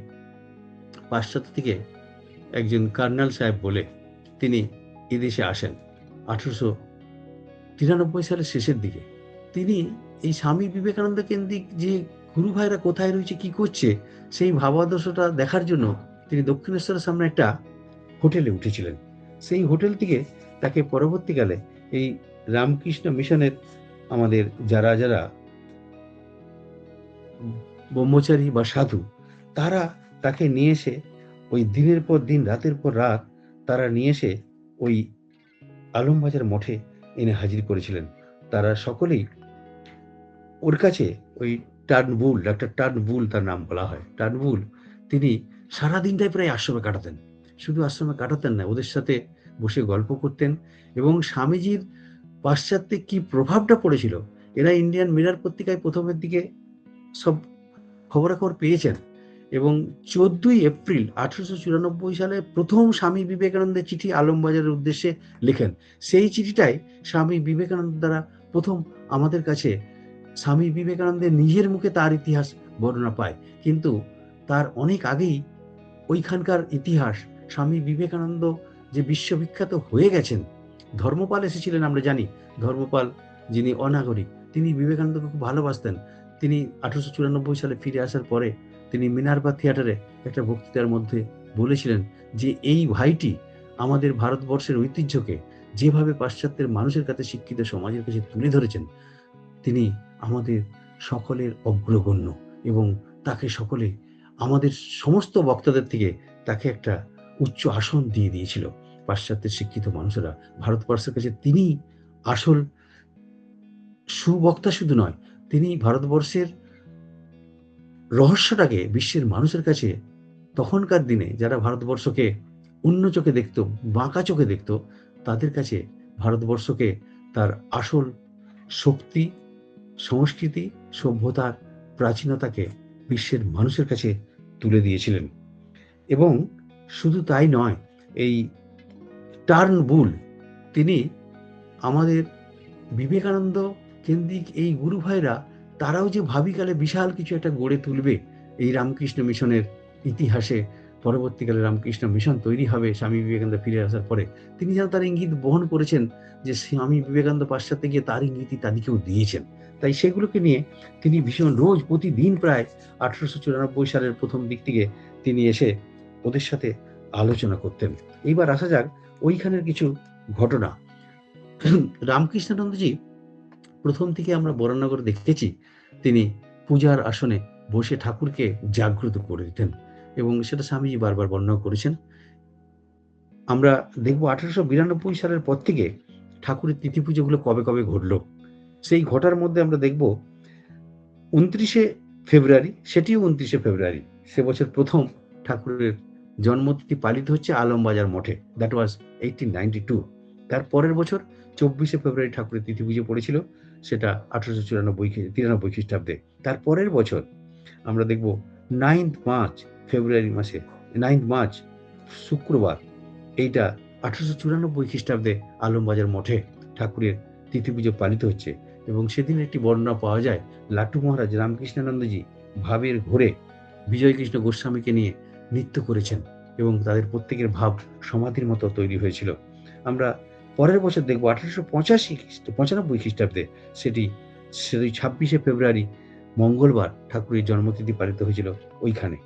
A: পাশ্চাত্য থেকে একজন কার্নাল সাহেব বলে তিনি এদেশে আসেন 1893 সালের শেষের দিকে। তিনি এই স্বামী বিবেকানন্দ কেন্দ্রিক যে গুরু ভাইরা কোথায় রয়েছে, কি করছে, সেই ভাবাদর্শটা দেখার জন্য তিনি দক্ষিণেশ্বরের সামনে একটা হোটেলে উঠেছিলেন। সেই হোটেল থেকে তাকে পরবর্তীকালে এই রামকৃষ্ণ মিশনের আমাদের যারা যারা ব্রহ্মচারী বা সাধু, তারা তাকে নিয়ে এসে ওই দিনের পর দিন, রাতের পর রাত তারা নিয়ে এসে ওই আলমবাজার মঠে এনে হাজির করেছিলেন। তারা সকলেই ওর কাছে ওই টার্নবুল, ডাক্তার টার্নবুল তার নাম বলা হয়, টার্নবুল, তিনি সারাদিনটাই প্রায় আশ্রমে কাটাতেন। শুধু আশ্রমে কাটাতেন না, ওদের সাথে বসে গল্প করতেন। এবং স্বামীজির পাশ্চাত্যে কি প্রভাবটা পড়েছিল, এরা ইন্ডিয়ান মিরর পত্রিকায় প্রথমের দিকে সব খবরাখবর পেয়েছেন। এবং 14ই এপ্রিল 1894 সালে প্রথম স্বামী বিবেকানন্দের চিঠি আলমবাজারের উদ্দেশ্যে লেখেন। সেই চিঠিটাই স্বামী বিবেকানন্দ দ্বারা প্রথম আমাদের কাছে স্বামী বিবেকানন্দের নিজের মুখে তার ইতিহাস বর্ণনা পায়। কিন্তু তার অনেক আগেই ওইখানকার ইতিহাস স্বামী বিবেকানন্দ যে বিশ্ববিখ্যাত হয়ে গেছেন, ধর্মপাল এসেছিলেন আমরা জানি। ধর্মপাল যিনি অনাগরিক, তিনি বিবেকানন্দকে খুব ভালোবাসতেন। তিনি 1894 সালে ফিরে আসার পরে তিনি মিনার্ভা থিয়েটারে একটা বক্তৃতার মধ্যে বলেছিলেন যে এই ভাইটি আমাদের ভারতবর্ষের ঐতিহ্যকে যেভাবে পাশ্চাত্যের মানুষের কাছে শিক্ষিত সমাজের কাছে তুলে ধরেছেন, তিনি আমাদের সকলের অগ্রগণ্য এবং তাকে সকলে আমাদের সমস্ত বক্তাদের থেকে তাকে একটা উচ্চ আসন দিয়ে দিয়েছিল। পাশ্চাত্যের শিক্ষিত মানুষেরা ভারতবর্ষের কাছে তিনি আসল সুবক্তা শুধু নয়, তিনি ভারতবর্ষের রহস্যটাকে বিশ্বের মানুষের কাছে তখনকার দিনে যারা ভারতবর্ষকে অন্য চোখে দেখত, বাঁকা চোখে দেখত, তাদের কাছে ভারতবর্ষকে তার আসল শক্তি, সংস্কৃতি, সভ্যতার প্রাচীনতাকে বিশ্বের মানুষের কাছে তুলে দিয়েছিলেন। এবং শুধু তাই নয়, এই টার্নবুল তিনি আমাদের বিবেকানন্দ কেন্দ্রিক এই গুরু ভাইরা তারাও যে ভাবিকালে বিশাল কিছু একটা গড়ে তুলবে এই রামকৃষ্ণ মিশনের ইতিহাসে, পরবর্তীকালে রামকৃষ্ণ মিশন তৈরি হবে স্বামী বিবেকানন্দ ফিরে আসার পরে, তিনি যেন তার ইঙ্গিত বহন করেছেন যে স্বামী বিবেকানন্দ পাশ্চাত্যে গিয়ে তার ইঙ্গিতই তাদেরকেও দিয়েছেন। তাই সেগুলোকে নিয়ে তিনি ভীষণ রোজ প্রতিদিন প্রায় 1894 সালের প্রথম দিক থেকে তিনি এসে ওদের সাথে আলোচনা করতেন। এইবার আসা যাক ওইখানের কিছু ঘটনা। রামকৃষ্ণানন্দজি প্রথম থেকে আমরা বরানগর দেখেছি তিনি পূজার আসনে বসে ঠাকুরকে জাগ্রত করে দিতেন এবং সেটা স্বামীজি বারবার বর্ণনা করেছেন। আমরা দেখব 1892 সালের পর থেকে ঠাকুরের তিথি পুজোগুলো কবে কবে ঘটলো। সেই ঘটার মধ্যে আমরা দেখব 29শে ফেব্রুয়ারি, সেটিও 29শে ফেব্রুয়ারি, সে বছর প্রথম ঠাকুরের জন্মতিথি পালিত হচ্ছে আলমবাজার মঠে। That was 1892। তার পরের বছর 24শে ফেব্রুয়ারি ঠাকুরের তিথি পুজো পড়েছিল, সেটা 1893 খ্রিস্টাব্দে। তার পরের বছর আমরা দেখব 9th মার্চ, ফেব্রুয়ারি মাসে 9th মার্চ শুক্রবার, এইটা 1894 খ্রিস্টাব্দে আলমবাজার মঠে ঠাকুরের তিথি পুজো পালিত হচ্ছে। এবং সেদিন একটি বর্ণনা পাওয়া যায়, লাটু মহারাজ রামকৃষ্ণানন্দজি ভাবের ঘোরে বিজয়কৃষ্ণ গোস্বামীকে নিয়ে নৃত্য করেছেন এবং তাদের প্রত্যেকের ভাব সমাধির মতো তৈরি হয়েছিল। আমরা পরের বছর দেখব 1895 খ্রিস্টাব্দে, সেটি 26শে ফেব্রুয়ারি মঙ্গলবার ঠাকুরের জন্মতিথি পালিত হয়েছিল ওইখানে।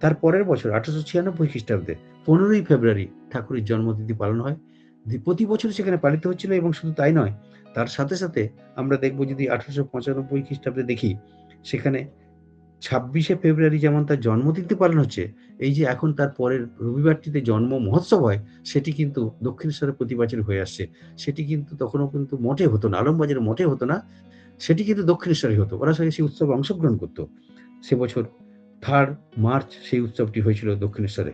A: তার পরের বছর 1896 খ্রিস্টাব্দে 15ই ফেব্রুয়ারি ঠাকুরের জন্মতিথি পালন হয়। প্রতি বছর সেখানে পালিত হচ্ছিল। এবং শুধু তাই নয়, তার সাথে সাথে আমরা দেখব যদি 1895 খ্রিস্টাব্দে দেখি, সেখানে 26শে ফেব্রুয়ারি যেমন তার জন্মতিথি পালন হচ্ছে, এই যে এখন তার পরের রবিবারটিতে জন্ম মহোৎসব হয়, সেটি কিন্তু দক্ষিণেশ্বরে প্রতি বছর হয়ে আসছে। সেটি কিন্তু তখনও কিন্তু মঠে হতো না, আলমবাজারের মঠে হতো না, সেটি কিন্তু দক্ষিণেশ্বরে হতো। ওরা সেই উৎসবে অংশগ্রহণ করতো। সে বছর 3rd মার্চ সেই উৎসবটি হয়েছিল দক্ষিণেশ্বরে।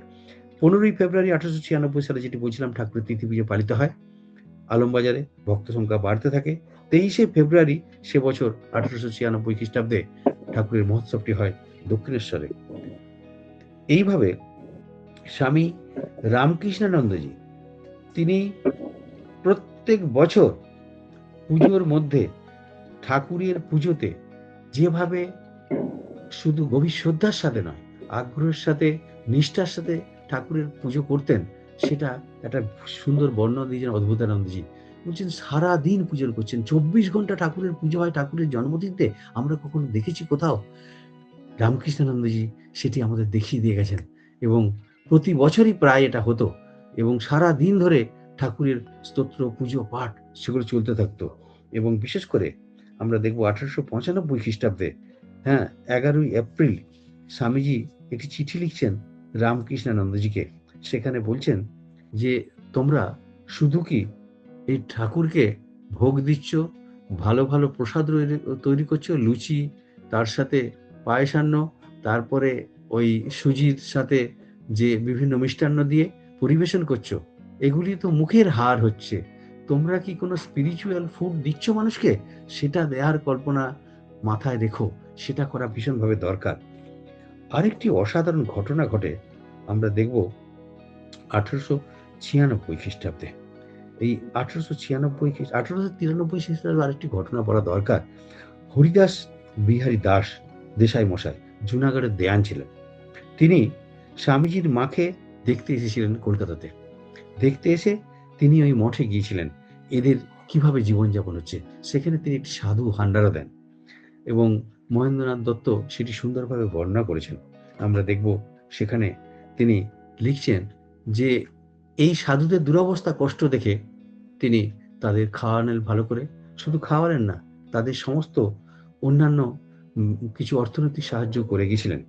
A: 15ই ফেব্রুয়ারি 1896 সালে, যেটি বলছিলাম, ঠাকুরের তিথি পুজো পালিত হয় আলমবাজারে, ভক্ত সংখ্যা বাড়তে থাকে। 23শে ফেব্রুয়ারি সে বছর 1896 খ্রিস্টাব্দে ঠাকুরের মহোৎসবটি হয় দক্ষিণেশ্বরে। এইভাবে স্বামী রামকৃষ্ণানন্দজি তিনি প্রত্যেক বছর পুজোর মধ্যে ঠাকুরের পুজোতে যেভাবে শুধু গভীর শ্রদ্ধার সাথে নয়, আগ্রহের সাথে, নিষ্ঠার সাথে ঠাকুরের পুজো করতেন, সেটা একটা সুন্দর বর্ণনা দিয়েছেন অদ্ভুতানন্দজি। বলছেন সারাদিন পুজো করছেন, 24 ঘন্টা ঠাকুরের পুজো হয় ঠাকুরের জন্মদিনতে। আমরা কখনো দেখেছি কোথাও? রামকৃষ্ণানন্দজি সেটি আমাদের দেখিয়ে দিয়ে গেছেন এবং প্রতি বছরই প্রায় এটা হতো এবং সারা দিন ধরে ঠাকুরের স্তোত্র, পুজো, পাঠ সেগুলো চলতে থাকতো। এবং বিশেষ করে আমরা দেখব 1895 খ্রিস্টাব্দে, 11ই এপ্রিল স্বামীজি একটি চিঠি লিখছেন রামকৃষ্ণানন্দজিকে। সেখানে বলছেন যে তোমরা শুধু কি এই ঠাকুরকে ভোগ দিচ্ছ, ভালো ভালো প্রসাদ তৈরি করছো, লুচি, তার সাথে পায়েসান্ন, তারপরে ওই সুজির সাথে যে বিভিন্ন মিষ্টান্ন দিয়ে পরিবেশন করছো, এগুলি তো মুখের হার হচ্ছে। তোমরা কি কোনো স্পিরিচুয়াল ফুড দিচ্ছ মানুষকে? সেটা দেওয়ার কল্পনা মাথায় রেখো, সেটা করা ভীষণভাবে দরকার। আরেকটি অসাধারণ ঘটনা ঘটে, আমরা দেখব 1896 খ্রিস্টাব্দে। এই 1896 1893 খ্রিস্টাব্দে আরেকটি ঘটনা বলা দরকার। হরিদাস বিহারী দাস দেশাই মশাই জুনাগড়ের দেয়ান ছিলেন। তিনি স্বামীজির মাকে দেখতে এসেছিলেন কলকাতাতে। দেখতে এসে তিনি ওই মঠে গিয়েছিলেন এদের কিভাবে জীবনযাপন হচ্ছে। সেখানে তিনি একটি সাধু ভান্ডারও দেন এবং মহেন্দ্রনাথ দত্ত সেটি সুন্দরভাবে বর্ণনা করেছেন। আমরা দেখব সেখানে তিনি লিখছেন যে এই সাধুদের দুরবস্থা কষ্ট দেখে তিনি তাদের খাওয়ালেন ভালো করে, শুধু খাওয়ালেন না, তাদের সমস্ত অন্যান্য কিছু অর্থনৈতিক সাহায্য করে গেছিলেন।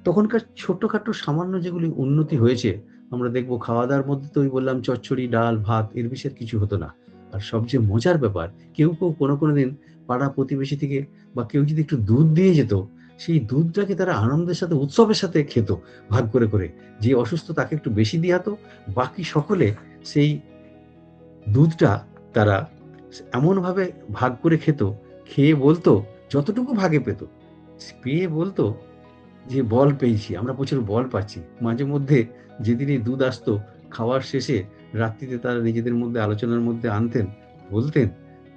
A: তখনকার ছোট্টখাটো সামান্য যেগুলি উন্নতি হয়েছে, আমরা দেখব খাওয়া দাওয়ার মধ্যে তো ওই বললাম চচ্চড়ি, ডাল, ভাত, এর বেশি আর কিছু হতো না। আর সবচেয়ে মজার ব্যাপার, কেউ কোনো দিন পাড়া প্রতিবেশী থেকে বা কেউ যদি একটু দুধ দিয়ে যেত, সেই দুধটাকে তারা আনন্দের সাথে উৎসবের সাথে খেত ভাগ করে। যে অসুস্থ তাকে একটু বেশি দেওয়া হতো, বাকি সকলে সেই দুধটা তারা এমনভাবে ভাগ করে খেত, খেয়ে বলতো যতটুকু ভাগে পেত, পেয়ে বলতো যে বল পেয়েছি, আমরা প্রচুর বল পাচ্ছি। মাঝে মধ্যে যেদিন এই দুধ আসতো, খাওয়ার শেষে রাত্রিতে তারা নিজেদের মধ্যে আলোচনার মধ্যে আনতেন, বলতেন,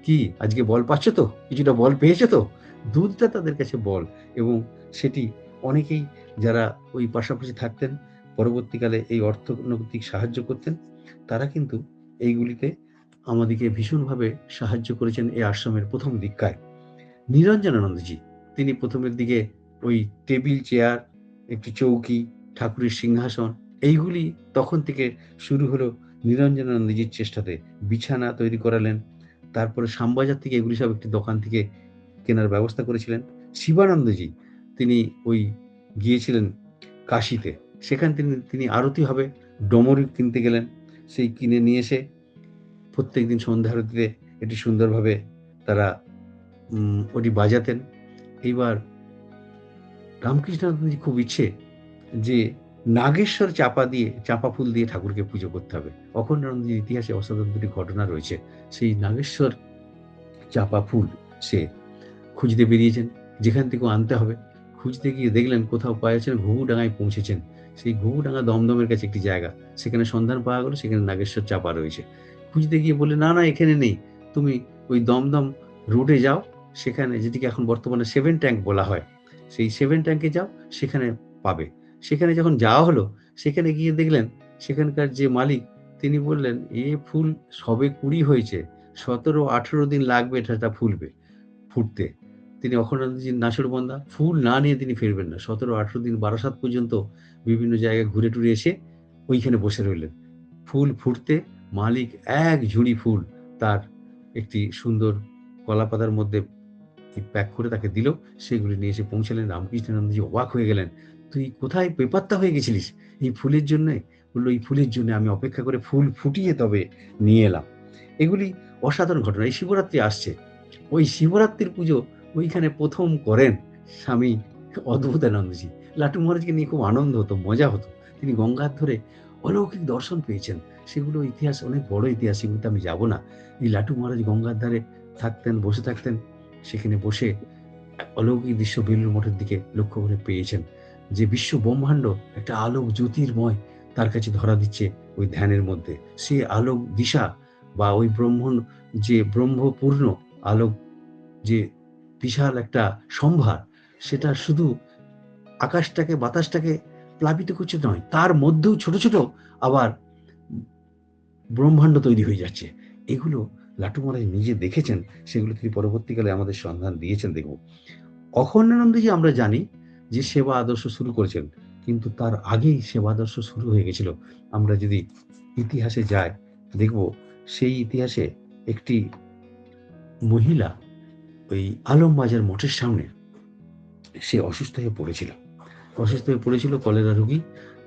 A: "কি আজকে বল পাচ্ছ তো? কিছুটা বল পেয়েছো তো?" দুধটা তাদের কাছে বল এবং সেটি অনেকেই যারা ওই পাশাপাশি থাকতেন, পরবর্তীকালে এই অর্থনৈতিক সাহায্য করতেন, তারা কিন্তু এইগুলিতে আমাদিকে ভীষণভাবে সাহায্য করেছেন এই আশ্রমের ১ম দীক্ষায়। নিরঞ্জনানন্দজি তিনি ১ম এর দিকে ওই টেবিল চেয়ার, একটি চৌকি, ঠাকুরের সিংহাসন, এইগুলি তখন থেকে শুরু হলো নিরঞ্জনানন্দজির চেষ্টাতে। বিছানা তৈরি করালেন। তারপরে শ্যামবাজার থেকে এগুলি সব একটি দোকান থেকে কেনার ব্যবস্থা করেছিলেন। শিবানন্দজি তিনি ওই গিয়েছিলেন কাশীতে। সেখান থেকে তিনি আরতি হবে, ডমরু কিনতে গেলেন। সেই কিনে নিয়ে এসে প্রত্যেকদিন সন্ধ্যা আরতিতে এটি সুন্দরভাবে তারা ওটি বাজাতেন। এইবার রামকৃষ্ণানন্দজির খুব ইচ্ছে যে নাগেশ্বর চাঁপা ফুল দিয়ে ঠাকুরকে পুজো করতে হবে। অখণ্ডানন্দজির ইতিহাসে অসাধারণ দুটি ঘটনা রয়েছে। সেই নাগেশ্বর চাঁপা ফুল সে খুঁজতে বেরিয়েছেন, যেখান থেকেও আনতে হবে। খুঁজতে গিয়ে দেখলেন কোথাও পাওয়া যাচ্ছে না, ঘুঘুডাঙ্গায় পৌঁছেছেন। সেই ঘুঘুডাঙ্গা দমদমের কাছে একটি জায়গা। সেখানে সন্ধান পাওয়া গেল, সেখানে নাগেশ্বর চাঁপা রয়েছে। খুঁজতে গিয়ে বললেন, "না, এখানে নেই। তুমি ওই দমদম রোডে যাও, সেখানে যেটিকে এখন বর্তমানে 7 ট্যাঙ্ক বলা হয়। সেই 7 ট্যাঙ্কে যাও, সেখানে পাবে।" সেখানে যখন যাওয়া হলো, সেখানে গিয়ে দেখলেন সেখানকার যে মালিক তিনি বললেন, "এ ফুল সবে কুঁড়ি হয়েছে। 17-18 দিন লাগবে এটা ফুটতে।" তিনি অখণ্ডানন্দজির নাছোড়বান্দা, ফুল না নিয়ে তিনি ফিরবেন না। 17-18 দিন বারাসাত পর্যন্ত বিভিন্ন জায়গায় ঘুরে টুরে এসে ওইখানে বসে রইলেন। ফুল ফুটতে মালিক এক ঝুড়ি ফুল তার একটি সুন্দর কলাপাতার মধ্যে প্যাক করে তাকে দিল। সেগুলি নিয়ে এসে পৌঁছালেন। রামকৃষ্ণানন্দজি অবাক হয়ে গেলেন। "তুই কোথায় বেপাত্তা হয়ে গেছিলিস এই ফুলের জন্যে?" বলল, "এই ফুলের জন্যে আমি অপেক্ষা করে ফুল ফুটিয়ে তবে নিয়ে এলাম।" এগুলি অসাধারণ ঘটনা। এই শিবরাত্রি আসছে। ওই শিবরাত্রির পুজো ওইখানে ১ম করেন স্বামী অদ্ভুতানন্দজি। লাটু মহারাজকে নিয়ে খুব আনন্দ হতো, মজা হতো। তিনি গঙ্গার ধারে অলৌকিক দর্শন পেয়েছেন। সেগুলো ইতিহাস, অনেক বড় ইতিহাস, সেগুলোতে আমি যাব না। এই লাটু মহারাজ গঙ্গার ধারে থাকতেন, বসে থাকতেন। সেখানে বসে অলৌকিক দৃশ্য বেলুড় মঠের দিকে লক্ষ্য করে পেয়েছেন যে বিশ্ব ব্রহ্মাণ্ড একটা আলোক জ্যোতির্ময় তার কাছে ধরা দিচ্ছে ওই ধ্যানের মধ্যে। সে আলোক দিশা বা ওই যে ব্রহ্মপূর্ণ আলোক, যে বিশাল একটা সম্ভার, সেটা শুধু আকাশটাকে বাতাসটাকে প্লাবিত করছে নয়, তার মধ্যেও ছোট আবার ব্রহ্মাণ্ড তৈরি হয়ে যাচ্ছে। এগুলো লাটু মহারাজ নিজে দেখেছেন, সেগুলো তিনি পরবর্তীকালে আমাদের সন্ধান দিয়েছেন দেখব। অখণ্ডানন্দজি আমরা জানি যে সেবা আদর্শ শুরু করেছেন, কিন্তু তার আগেই সেবা আদর্শ শুরু হয়ে গেছিল। আমরা যদি ইতিহাসে যাই, দেখব সেই ইতিহাসে একটি মহিলা ওই আলমবাজার মঠের সামনে সে অসুস্থ হয়ে পড়েছিল, কলেরা রোগী।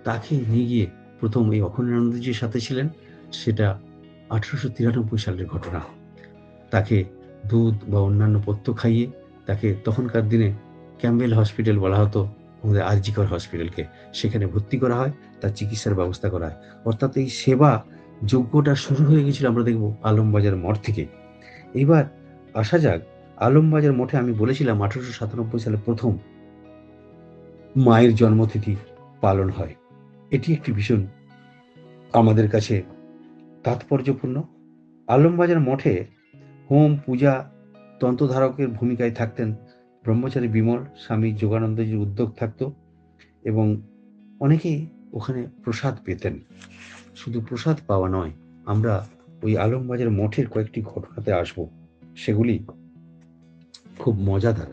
A: তাকে নিয়ে গিয়ে প্রথম এই অখণ্ডানন্দজির সাথে ছিলেন। সেটা 1893 সালের ঘটনা। তাকে দুধ বা অন্যান্য পথ্য খাইয়ে তাকে তখনকার দিনে ক্যাম্পবেল হসপিটাল বলা হতো, আমাদের আরজি কর হসপিটালকে, সেখানে ভর্তি করা হয়, তার চিকিৎসার ব্যবস্থা করা হয়। অর্থাৎ এই সেবা যজ্ঞটা শুরু হয়ে গেছিল আমরা দেখব আলমবাজার মঠ থেকে। এইবার আসা যাক আলমবাজার মঠে। আমি বলেছিলাম 1897 সালে প্রথম মায়ের জন্মতিথি পালন হয়। এটি একটি ভীষণ আমাদের কাছে তাৎপর্যপূর্ণ। আলমবাজার মঠে হোম, পূজা, তন্ত্রধারকের ভূমিকায় থাকতেন ব্রহ্মচারী বিমল, স্বামী যোগানন্দজির উদ্যোগ থাকত এবং অনেকেই ওখানে প্রসাদ পেতেন। শুধু প্রসাদ পাওয়া নয়, আমরা ওই আলমবাজার মঠের কয়েকটি ঘটনাতে আসব, সেগুলি খুব মজাদার।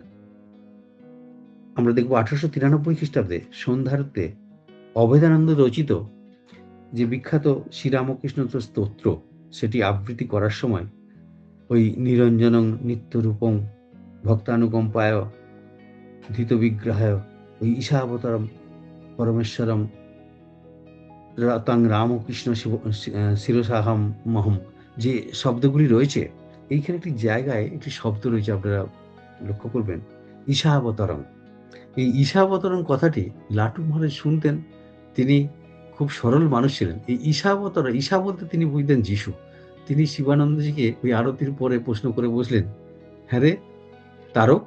A: আমরা দেখব 1893 খ্রিস্টাব্দে সন্ধ্যারতে অভেদানন্দ রচিত যে বিখ্যাত শ্রীরামকৃষ্ণ স্তোত্র, সেটি আবৃত্তি করার সময় ওই নিরঞ্জনং নিত্যরূপং ভক্তানুকম্পায় ধৃত বিগ্রহায় ওই ঈশাবতারম পরমেশ্বরম তাং রামকৃষ্ণ শিরসাহাম মহম, যে শব্দগুলি রয়েছে, এইখানে একটি জায়গায় একটি শব্দ রয়েছে, আপনারা লক্ষ্য করবেন, ঈশাবতারম। এই ঈশাবতরণ কথাটি লাটু মহারাজ শুনতেন। তিনি খুব সরল মানুষ ছিলেন। এই ঈশাবতরণ, ঈশা বলতে তিনি বুঝতেন যিশু। তিনি শিবানন্দজিকে ওই আরতির পরে প্রশ্ন করে বসলেন, হ্যাঁ রে তারক,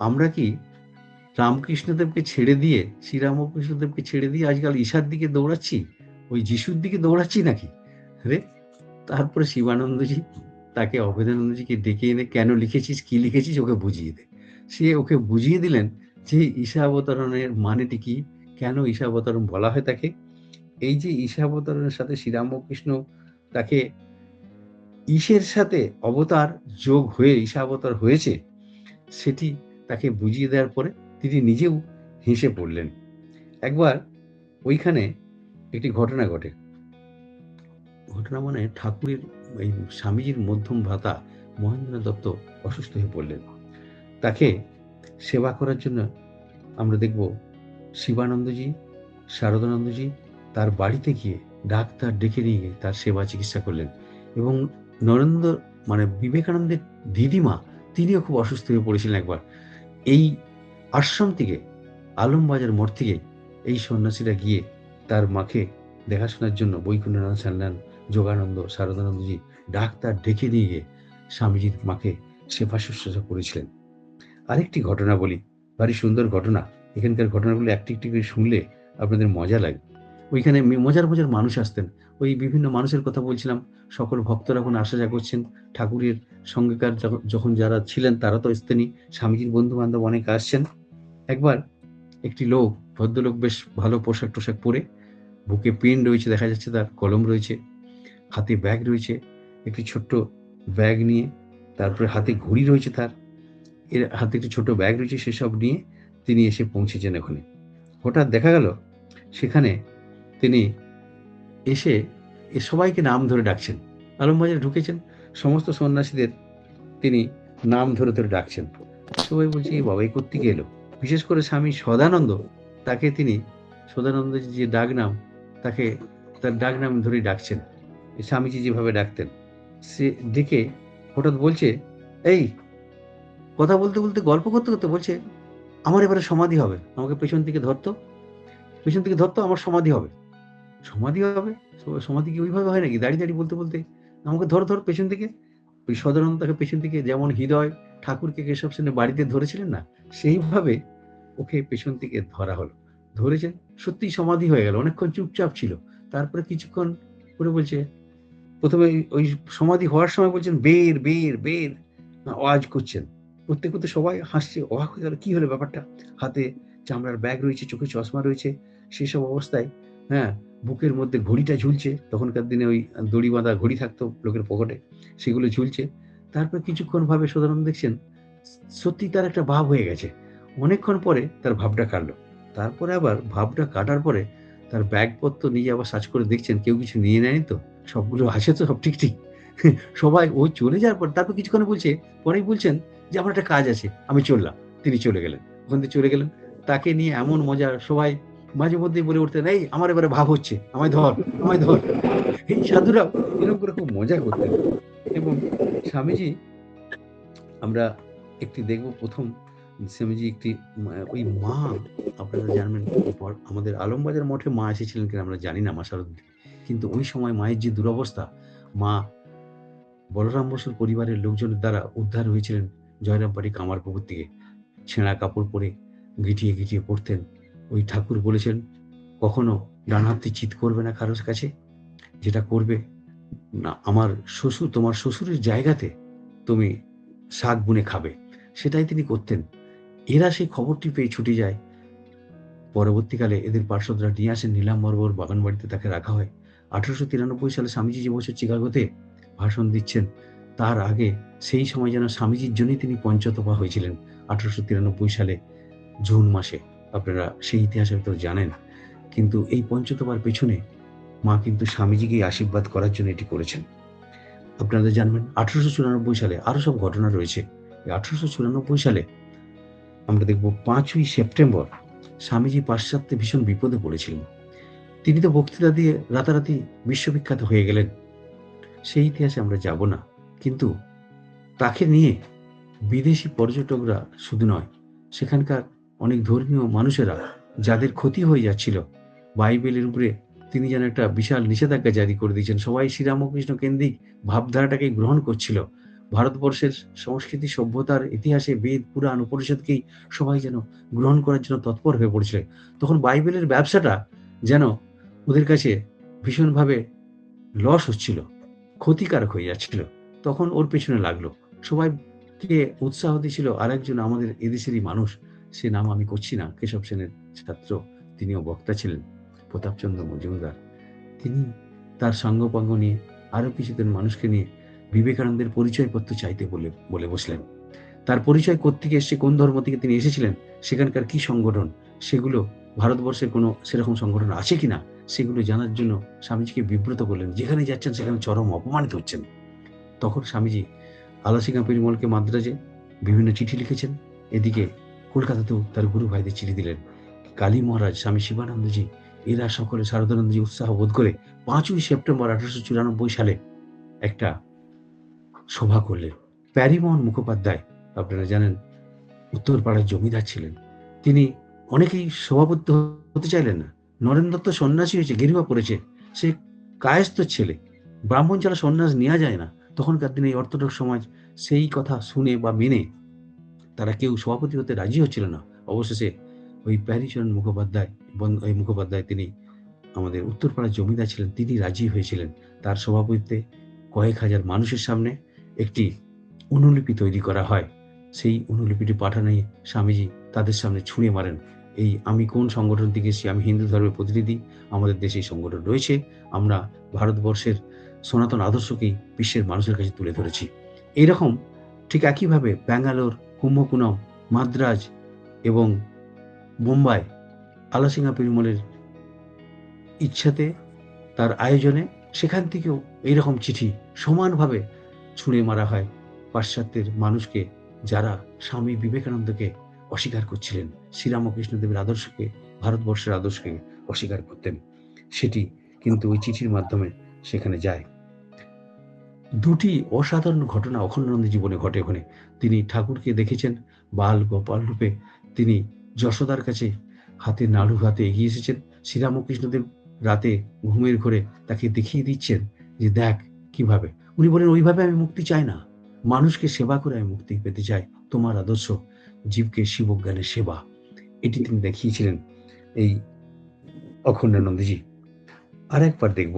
A: আমরা কি রামকৃষ্ণদেবকে ছেড়ে দিয়ে, শ্রীরামকৃষ্ণদেবকে ছেড়ে দিয়ে আজকাল ঈশার দিকে দৌড়াচ্ছি, ওই যিশুর দিকে দৌড়াচ্ছি নাকি রে? তারপরে শিবানন্দজি তাকে, অভেদানন্দজিকে ডেকে এনে, কেন লিখেছিস, কি লিখেছিস, ওকে বুঝিয়ে দে। সে ওকে বুঝিয়ে দিলেন যে ঈশাবতরণের মানেটি কি, কেন ঈশাবতরণ বলা হয় তাকে। এই যে ঈশাবতরণের সাথে শ্রীরামকৃষ্ণ তাকে ঈশের সাথে অবতার যোগ হয়ে ঈশাবতার হয়েছে, সেটি তাকে বুঝিয়ে দেওয়ার পরে তিনি নিজেও হেসে পড়লেন। একবার ওইখানে একটি ঘটনা ঘটে। ঘটনা মানে ঠাকুরের এই স্বামীজির মধ্যম ভ্রাতা মহেন্দ্রনাথ দত্ত অসুস্থ হয়ে পড়লেন। তাকে সেবা করার জন্য আমরা দেখব শিবানন্দজি, শারদানন্দজি তার বাড়িতে গিয়ে ডাক্তার ডেকে নিয়ে গিয়ে তার সেবা চিকিৎসা করলেন। এবং নরেন্দ্র মানে বিবেকানন্দের দিদিমা, তিনিও খুব অসুস্থ হয়ে পড়েছিলেন একবার। এই আশ্রম থেকে, আলমবাজার মঠ থেকে এই সন্ন্যাসীরা গিয়ে তার মাকে দেখাশোনার জন্য বৈকুণ্ঠনাথ সান্যাল, যোগানন্দ, শারদানন্দজি ডাক্তার ডেকে নিয়ে গিয়ে স্বামীজির মাকে সেবা শুশ্রূষা করেছিলেন। আরেকটি ঘটনা বলি, ভারী সুন্দর ঘটনা। এখানকার ঘটনাগুলো একটি একটি করে শুনলে আপনাদের মজা লাগে। ওইখানে মজার মজার মানুষ আসতেন। ওই বিভিন্ন মানুষের কথা বলছিলাম, সকল ভক্তরা এখন আসা যাওয়া করছেন। ঠাকুরের সঙ্গীকার যখন যারা ছিলেন তারা তো আসতেনই, স্বামীজির বন্ধু বান্ধব অনেক আসছেন। একবার একটি লোক, ভদ্রলোক, বেশ ভালো পোশাক টোশাক পরে, বুকে পেন রয়েছে, দেখা যাচ্ছে তার কলম রয়েছে, হাতে ব্যাগ রয়েছে, একটি ছোট্ট ব্যাগ নিয়ে, তারপরে হাতে ঘড়ি রয়েছে, তার এর হাতে একটি ছোট ব্যাগ রয়েছে, সেসব নিয়ে তিনি এসে পৌঁছেছেন ওখানে। হঠাৎ দেখা গেল সেখানে তিনি এসে সবাইকে নাম ধরে ডাকছেন। আলমবাজারে ঢুকেছেন, সমস্ত সন্ন্যাসীদের তিনি নাম ধরে ধরে ডাকছেন। সবাই বলছে, এই বাবা এই কোত্থেকে এলো? বিশেষ করে স্বামী সদানন্দ, তাকে তিনি, সদানন্দ যে ডাক নাম, তাকে তার ডাক নাম ধরেই ডাকছেন, স্বামীজি যেভাবে ডাকতেন। সে ডেকে হঠাৎ বলছে, এই, কথা বলতে বলতে, গল্প করতে করতে বলছে, আমার এবারে সমাধি হবে, আমাকে পেছন থেকে ধরতো, পেছন থেকে ধরতো, আমার সমাধি হবে। সমাধি হবে? সমাধি কি ওইভাবে হয় নাকি? দাঁড়িয়ে দাঁড়িয়ে বলতে বলতে, আমাকে ধর ধর পেছন থেকে। ওই সদানন্দ তাকে পেছন থেকে, যেমন হৃদয় ঠাকুরকে কেশব সেনের বাড়িতে ধরেছিলেন না, সেইভাবে ওকে পেছন থেকে ধরা হলো। ধরেছেন, সত্যিই সমাধি হয়ে গেল। অনেকক্ষণ চুপচাপ ছিল। তারপরে কিছুক্ষণ পরে বলছে, প্রথমে ওই সমাধি হওয়ার সময় বলছেন, বের বের বের, আওয়াজ করছেন। করতে করতে সবাই হাসছে, অবাক হয়ে গেল, কি হলো ব্যাপারটা? হাতে চামড়ার ব্যাগ রয়েছে, চোখে চশমা রয়েছে, সেসব অবস্থায়, হ্যাঁ, বুকের মধ্যে ঘড়িটা ঝুলছে। তখনকার দিনে ওই দড়ি বাঁধা ঘড়ি থাকতো লোকের পকেটে, সেগুলো ঝুলছে। তারপর কিছুক্ষণ ভাবে সদানন্দ দেখছেন সত্যি তার একটা ভাব হয়ে গেছে। অনেকক্ষণ পরে তার ভাবটা কাটলো। তারপরে আবার ভাবটা কাটার পরে তার ব্যাগপত্র নিয়ে আবার সার্চ করে দেখছেন কেউ কিছু নিয়ে নেয়নি তো, সবগুলো আছে তো, সব ঠিক ঠিক। সবাই ও চলে যাওয়ার পর তারপর কিছুক্ষণ বলছে, পরেই বলছেন যে আমার একটা কাজ আছে, আমি চললাম। তিনি চলে গেলেন, ওখান থেকে চলে গেলেন। তাকে নিয়ে এমন মজা, সবাই মাঝে মধ্যেই বলে উঠতেন, এই আমার এবারে ভাব হচ্ছে, আমায় ধর, আমায় ধর। এই সাধুরাও এরকম করে খুব মজা করতেন। এবং স্বামীজি, আমরা একটি দেখব, প্রথম স্বামীজি একটি ওই মা, আপনারা জানবেন, আমাদের আলমবাজার মঠে মা এসেছিলেন কিনা আমরা জানি না, মা শারদা, কিন্তু ওই সময় মায়ের যে দুরবস্থা, মা বলরাম বসুর পরিবারের লোকজনের দ্বারা উদ্ধার হয়েছিলেন জয়রামবাড়ি কামারপুকুর থেকে, ছেঁড়া কাপড় পরে গিটিয়ে গিটিয়ে পড়তেন। ওই ঠাকুর বলেছেন, কখনো ডান হাতটি চিৎ করবে না কারোর কাছে, যেটা করবে না আমার শ্বশুর, তোমার শ্বশুরের জায়গাতে তুমি শাক বুনে খাবে, সেটাই তিনি করতেন। এরা সেই খবরটি পেয়ে ছুটে যায়। পরবর্তীকালে এদের পার্শ্বদরা নিয়ে আসেন নীলাম্বরবাবুর বাগান বাড়িতে, তাকে রাখা হয়। 1893 সালে স্বামীজি যে বছর চিকাগোতে ভাষণ দিচ্ছেন, তার আগে সেই সময় যেন স্বামীজির জন্যই তিনি পঞ্চতপা হয়েছিলেন 1893 সালে জুন মাসে। আপনারা সেই ইতিহাস হয়তো জানেন। কিন্তু এই পঞ্চতপার পেছনে মা কিন্তু স্বামীজিকে আশীর্বাদ করার জন্য এটি করেছেন। আপনারা জানবেন 1894 সালে আরো সব ঘটনা রয়েছে। 1894 সালে আমরা দেখব 5ই সেপ্টেম্বর স্বামীজি পাশ্চাত্যে ভীষণ বিপদে পড়েছিলেন। তিনি তো বক্তৃতা দিয়ে রাতারাতি বিশ্ববিখ্যাত হয়ে গেলেন। সেই ইতিহাসে আমরা যাব না। কিন্তু তাকে নিয়ে বিদেশি পর্যটকরা শুধু নয়, সেখানকার অনেক ধর্মীয় মানুষেরা, যাদের ক্ষতি হয়ে যাচ্ছিল, বাইবেলের উপরে তিনি যেন একটা বিশাল নিষেধাজ্ঞা জারি করে দিয়েছেন। সবাই শ্রীরামকৃষ্ণ কেন্দ্রিক ভাবধারাটাকে গ্রহণ করছিল। ভারতবর্ষের সংস্কৃতি, সভ্যতার ইতিহাসে বেদ, পুরাণ, উপনিষদকেই সবাই যেন গ্রহণ করার জন্য তৎপর হয়ে পড়ছিল। তখন বাইবেলের ব্যবসাটা যেন ওদের কাছে ভীষণভাবে লস হচ্ছিল, ক্ষতিকারক হয়ে যাচ্ছিল। তখন ওর পেছনে লাগলো। সবাইকে উৎসাহ দিয়েছিল আরেকজন আমাদের এদেশেরই মানুষ, সে নাম আমি করছি না, কেশব সেনের ছাত্র, তিনিও বক্তা ছিলেন, প্রতাপচন্দ্র মজুমদার। তিনি তার সঙ্গপাঙ্গ নিয়ে আরো কিছুজন মানুষকে নিয়ে বিবেকানন্দের পরিচয়পত্র চাইতে বলে বসলেন। তার পরিচয় কোত্থেকে এসছে, কোন ধর্ম থেকে তিনি এসেছিলেন, সেখানকার কি সংগঠন, সেগুলো ভারতবর্ষের কোনো সেরকম সংগঠন আছে কিনা, সেগুলো জানার জন্য স্বামীজিকে বিব্রত করলেন। যেখানে যাচ্ছেন সেখানে চরম অপমানিত হচ্ছেন। তখন স্বামীজি আলাসিঙ্গা পেরুমলকে মাদ্রাজে বিভিন্ন চিঠি লিখেছেন। এদিকে কলকাতাতেও তার গুরু ভাইদের চিঠি দিলেন। কালী মহারাজ, স্বামী শিবানন্দজি, এরা সকলে, শারদানন্দজি উৎসাহ বোধ করে 5ই সেপ্টেম্বর 1894 সালে একটা সভা করলেন। প্যারীমোহন মুখোপাধ্যায়, আপনারা জানেন, উত্তরপাড়ার জমিদার ছিলেন। তিনি অনেকেই সভাপতি হতে চাইলেন না। নরেন দত্ত সন্ন্যাসী হয়েছে, গেরুয়া পড়েছে, সে কায়স্থ ছেলে, ব্রাহ্মণ ছাড়া সন্ন্যাস নেওয়া যায় না। তখনকার দিনে এই অর্থোডক্স সমাজ সেই কথা শুনে বা মেনে তারা কেউ সভাপতি হতে রাজি হচ্ছিল না। অবশেষে ওই প্যারীচরণ মুখোপাধ্যায়, এই মুখোপাধ্যায়, তিনি আমাদের উত্তরপাড়ার জমিদার ছিলেন, তিনি রাজি হয়েছিলেন। তার সভাপতিত্বে কয়েক হাজার মানুষের সামনে একটি অনুলিপি তৈরি করা হয়। সেই অনুলিপিটি পাঠানো স্বামীজি তাদের সামনে ছুঁড়ে মারেন। এই আমি কোন সংগঠন থেকে এসেছি, আমি হিন্দু ধর্মের প্রতিনিধি, আমাদের দেশে এই সংগঠন রয়েছে, আমরা ভারতবর্ষের সনাতন আদর্শকেই বিশ্বের মানুষের কাছে তুলে ধরেছি। এইরকম ঠিক একইভাবে ব্যাঙ্গালোর, কুম্ভকোণম, মাদ্রাজ এবং বোম্বাই আলাসিঙ্গা পেরুমলের ইচ্ছাতে, তার আয়োজনে, সেখান থেকেও এইরকম চিঠি সমানভাবে ছুঁড়ে মারা হয় পাশ্চাত্যের মানুষকে, যারা স্বামী বিবেকানন্দকে অস্বীকার করছিলেন, শ্রীরামকৃষ্ণদেবের আদর্শকে, ভারতবর্ষের আদর্শকে অস্বীকার করতেন। সেটি কিন্তু ওই চিঠির মাধ্যমে সেখানে যায়। দুটি অসাধারণ ঘটনা অখণ্ডানন্দ জীবনে ঘটে ওখানে। তিনি ঠাকুরকে দেখেছেন বাল গোপাল রূপে, তিনি যশোদার কাছে হাতে নাড়ু হাতে এগিয়ে এসেছেন। শ্রীরামকৃষ্ণদেব রাতে ঘুমের ঘোরে তাকে দেখিয়ে দিচ্ছেন যে দেখ কিভাবে। উনি বলেন, ওইভাবে আমি মুক্তি চাই না, মানুষকে সেবা করে আমি মুক্তি পেতে চাই, তোমার আদর্শ জীবকে শিবজ্ঞানের সেবা, এটি তিনি দেখিয়েছিলেন এই অখণ্ডানন্দজি। আর একবার দেখব,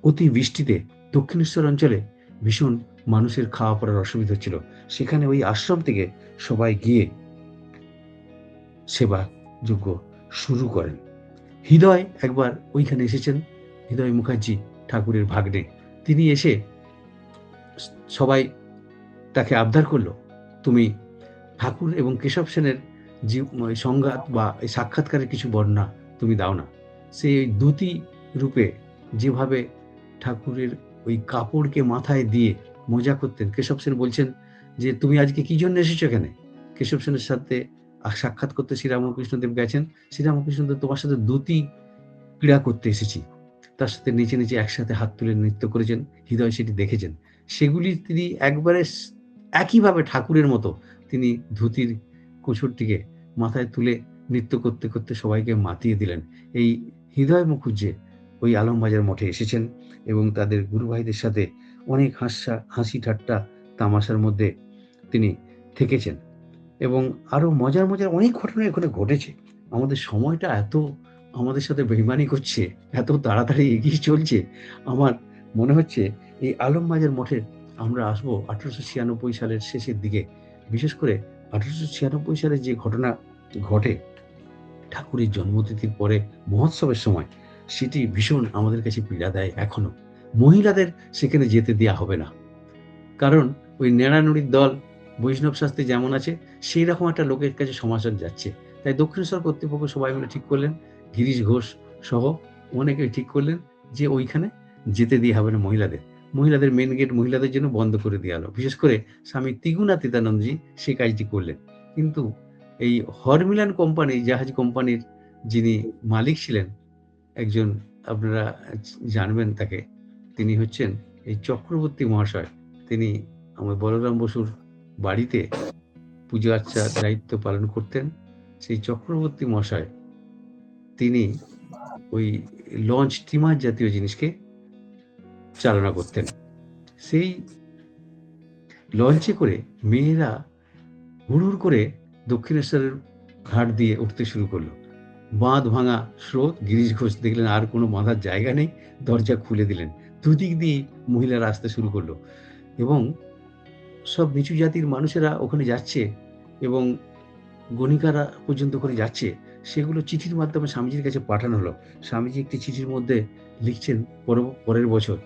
A: অতি বৃষ্টিতে দক্ষিণেশ্বর অঞ্চলে ভীষণ মানুষের খাওয়া পড়ার অসুবিধা হচ্ছিল। সেখানে ওই আশ্রম থেকে সবাই গিয়ে সেবা যজ্ঞ শুরু করেন। হৃদয় একবার ওইখানে এসেছেন, হৃদয় মুখার্জি ঠাকুরের ভাগ্নে। তিনি এসে সবাই তাকে আবদার করলো, তুমি ঠাকুর এবং কেশব সেনের যে সংঘাত বা এই সাক্ষাৎকারের কিছু বর্ণনা তুমি দাও না। সেই দ্যুতি রূপে যেভাবে ঠাকুরের ওই কাপড়কে মাথায় দিয়ে মজা করতেন। কেশব সেন বলছেন যে তুমি আজকে কি জন্য এসেছো এখানে? কেশব সেনের সাথে সাক্ষাৎ করতে শ্রীরামকৃষ্ণদেব গেছেন। শ্রীরামকৃষ্ণদেব, তোমার সাথে দ্যুতি ক্রীড়া করতে এসেছি। তার সাথে নিচে নিচে একসাথে হাত তুলে নৃত্য করেছেন। হৃদয় সেটি দেখেছেন। সেগুলি তিনি একবারে একইভাবে ঠাকুরের মতো তিনি ধুতির কুঁচুরটিকে মাথায় তুলে নৃত্য করতে করতে সবাইকে মাতিয়ে দিলেন। এই হৃদয় মুখুজ্জে ওই আলমবাজার মঠে এসেছেন এবং তাদের গুরু ভাইদের সাথে অনেক হাসি ঠাট্টা তামাশার মধ্যে তিনি থেকেছেন। এবং আরো মজার মজার অনেক ঘটনা এখানে ঘটেছে। আমাদের সময়টা এত আমাদের সাথে বেইমানি করছে, এত তাড়াতাড়ি এগিয়ে চলছে। আমার মনে হচ্ছে এই আলমবাজার মঠের আমরা আসবো 1896 সালের শেষের দিকে। বিশেষ করে 1896 সালে যে ঘটনা ঘটে ঠাকুরের জন্মতিথির পরে মহোৎসবের সময়, সেটি ভীষণ আমাদের কাছে পীড়া দেয় এখনো। মহিলাদের সেখানে যেতে দেয়া হবে না। কারণ ওই নেড়ানুড়ির দল বৈষ্ণব শাস্ত্রে যেমন আছে, সেই রকম একটা লোকের কাছে সমাচার যাচ্ছে। তাই দক্ষিণেশ্বর কর্তৃপক্ষ সবাই মিলে ঠিক করলেন, গিরিশ ঘোষ সহ অনেকেই ঠিক করলেন যে ওইখানে যেতে দেয়া হবে না মহিলাদের। মহিলাদের মেইন গেট মহিলাদের জন্য বন্ধ করে দেয়া হলো। বিশেষ করে স্বামী ত্রিগুণাতীতানন্দজি সেই কাজটি করলেন। কিন্তু এই হরমিলান কোম্পানি, জাহাজ কোম্পানির যিনি মালিক ছিলেন, একজন আপনারা জানবেন তাকে। তিনি হচ্ছেন এই চক্রবর্তী মহাশয়। তিনি আমার বলরাম বসুর বাড়িতে পুজো আর্চার দায়িত্ব পালন করতেন। সেই চক্রবর্তী মহাশয় তিনি ওই লঞ্চ স্টিমার জাতীয় জিনিসকে চালনা করতেন। সেই লঞ্চে করে মেয়েরা হুড় করে দক্ষিণেশ্বরের ঘাট দিয়ে উঠতে শুরু করলো। বাঁধ ভাঙা স্রোত, গিরিশ ঘোষ দেখলেন আর কোনো বাঁধার জায়গা নেই, দরজা খুলে দিলেন। দুদিক দিয়ে মহিলারা আসতে শুরু করলো এবং সব নিচু জাতির মানুষেরা ওখানে যাচ্ছে এবং গণিকারা পর্যন্ত ওখানে যাচ্ছে। সেগুলো চিঠির মাধ্যমে স্বামীজির কাছে পাঠানো হলো। স্বামীজি একটি চিঠির মধ্যে লিখছেন পরের বছর